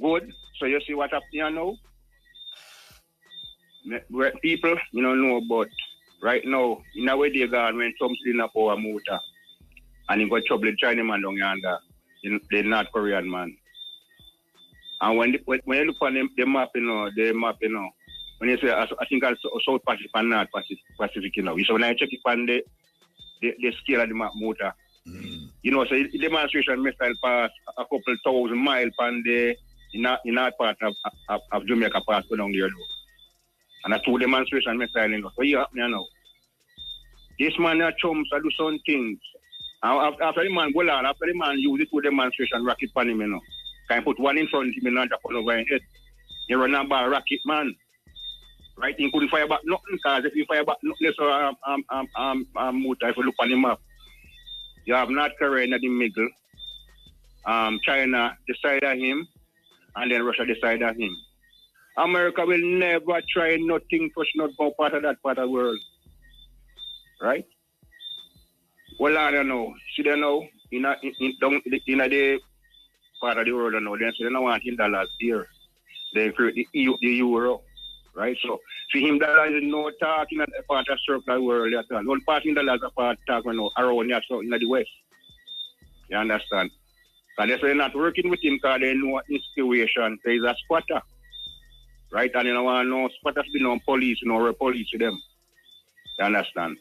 Good. So you see what happening now? People, know about right now, in a way they gone when Trump still in a power muta. And he got trouble with China man down yonder, the North Korean man. And when you look on the map, when you say, I think it's South Pacific and North Pacific, So when I check it on the scale of the map muta, so the demonstration missile pass a couple 1,000 miles on the in that part of Jamaica pass go down there. And a 2 demonstration missile, So you happen now. This man chums do some things. After the man go on, after the man use it to demonstration rocket pan him, Can put one in front of him and not upon over his head. You run about rocket man. Right? He couldn't fire back nothing, because if you fire back nothing, so muta, if you look on the map, you have North Korea in the middle, China beside of him, and then Russia beside of him. America will never try nothing push not go part of that part of the world. Right? Well, I don't know. See, they know, in the part of the world, they say they don't want him dollars here. They create the euro. Right? So, for him, dollars is no talk in a part of circle world at all. One part in dollars is a part talk around here, so in the West. You understand? Because they say they're not working with him because they know his situation. There is a squatter. Right? And you don't want no squatters be no police, no police to them. You understand?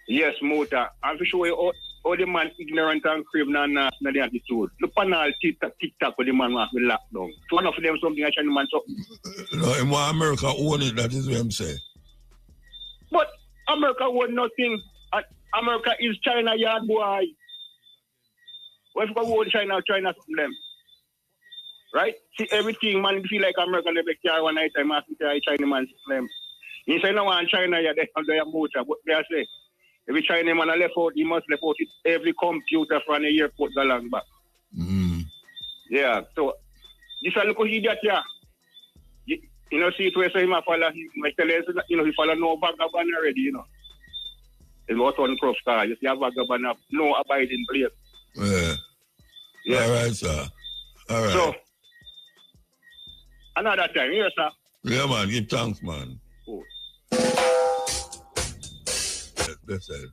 Yes, Muta. I'm for sure all the man ignorant and craving and nasty the attitude. Look on all TikTok with the man wants to lock down. So one of them something I tell the man so. No, in America own it, that is what I'm saying. But America own nothing. America is China yard boy. What if we own China from them? Right? See everything man feel like America they make care one night time after China man them. You say no one China yeah they have their motor, but they say every China man left out, he must left out every computer from the airport along back. Yeah, so this is a look idiot here. See it where say him follow him, he follow no vagabond already, It's what on cross car. You see a vagabond have no abiding place. Yeah. All right, sir. All right. So another time, yes, sir. Yeah, man, give thanks, man. Oh. That's it.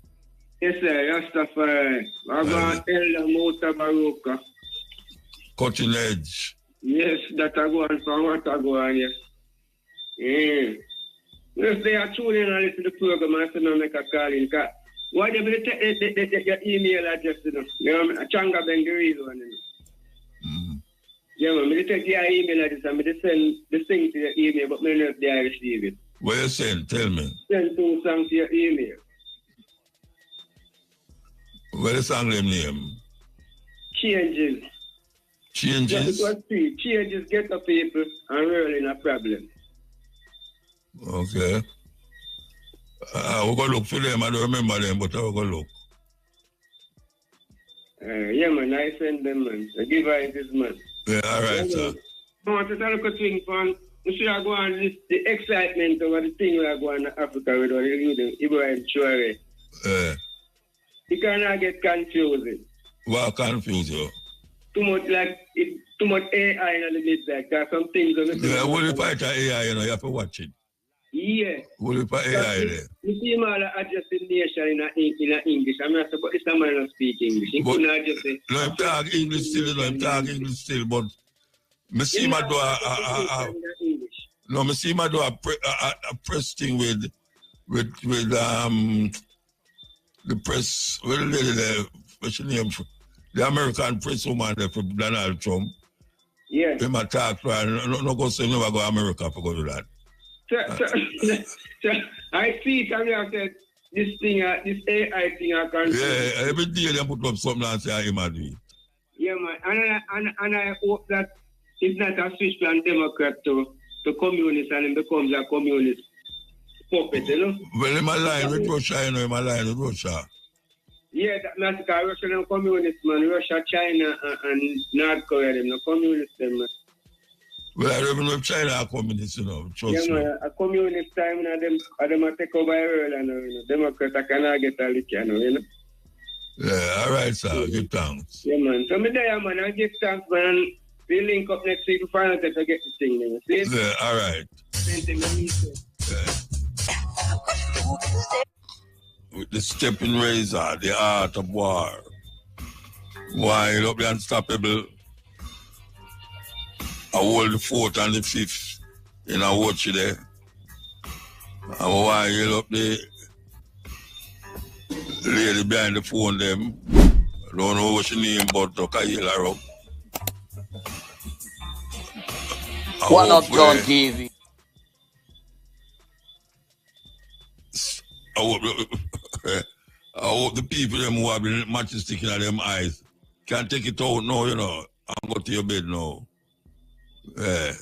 Yes, sir, Rastafari. I'm going to tell the Mutabaruka. Cutting edge. Yes, that I go on for what I go on, yes. If they are tuning in and listen to the program, I say no make a call in. Why they take your email address, Changa Bengarizo one, Yeah, man, I take your email address and I send the thing to your email, but I don't know if they receive it. What you send? Tell me. Send 2 songs to your email. What is the song name? Changes. Changes? Yeah, changes get the people and really a problem. Okay. We're going to look for them. I don't remember them, but we're going to look. Yeah, man, I send them, man. I give her this, man. Yeah, all right, sir. I want to tell you a thing, man. You see, I go on this, the excitement over the thing where I go on Africa with all the Ibrahim Chouare. You cannot get confusing. What confuse you? Too much AI in the mid like that. Some things are yeah, what if I tell AI, you have to watch it. Yeah. What if I AI there? You see him all adjust the nation in English. I'm not supposed to man not speak English. He couldn't adjust it. No, I'm talking English still, but Me see my do no, me see my do a press thing with the press, what's your name? The American press woman there for Donald Trump. Yeah. Him attack, no go say never go to America for go do that. So I see it and I said, this thing, this AI thing I can yeah, every day they put up something and say I'm do it. Yeah, man. And I hope that it's not a switch from Democrat to communist and it becomes a communist puppet, you know? Well, in my line with Russia, you know, in my line with Russia. Yeah, that's because Russia is communist, man. Russia, China, and North Korea, they're not communist, man. Well, I don't even know if China are communist, you know. Trust me. Man, a communist time, you know, them take over the world, you know. Democrats cannot get a lick, you know. Yeah, all right, sir. Give thanks. Yeah, man. So, me there, man. I give thanks, man. We'll link up next week to find out if I get the thing, you know. See? Yeah, all right. Same thing, yeah. With the stepping razor, the art of war. Wild up the unstoppable. I hold the 4th and the 5th in a watch there. And wild up the lady behind the phone them. I don't know what she name, but I yell her up. What up, John TV? I hope the people them who have been matches sticking at them eyes can't take it out now, you know, and go to your bed now. Yeah.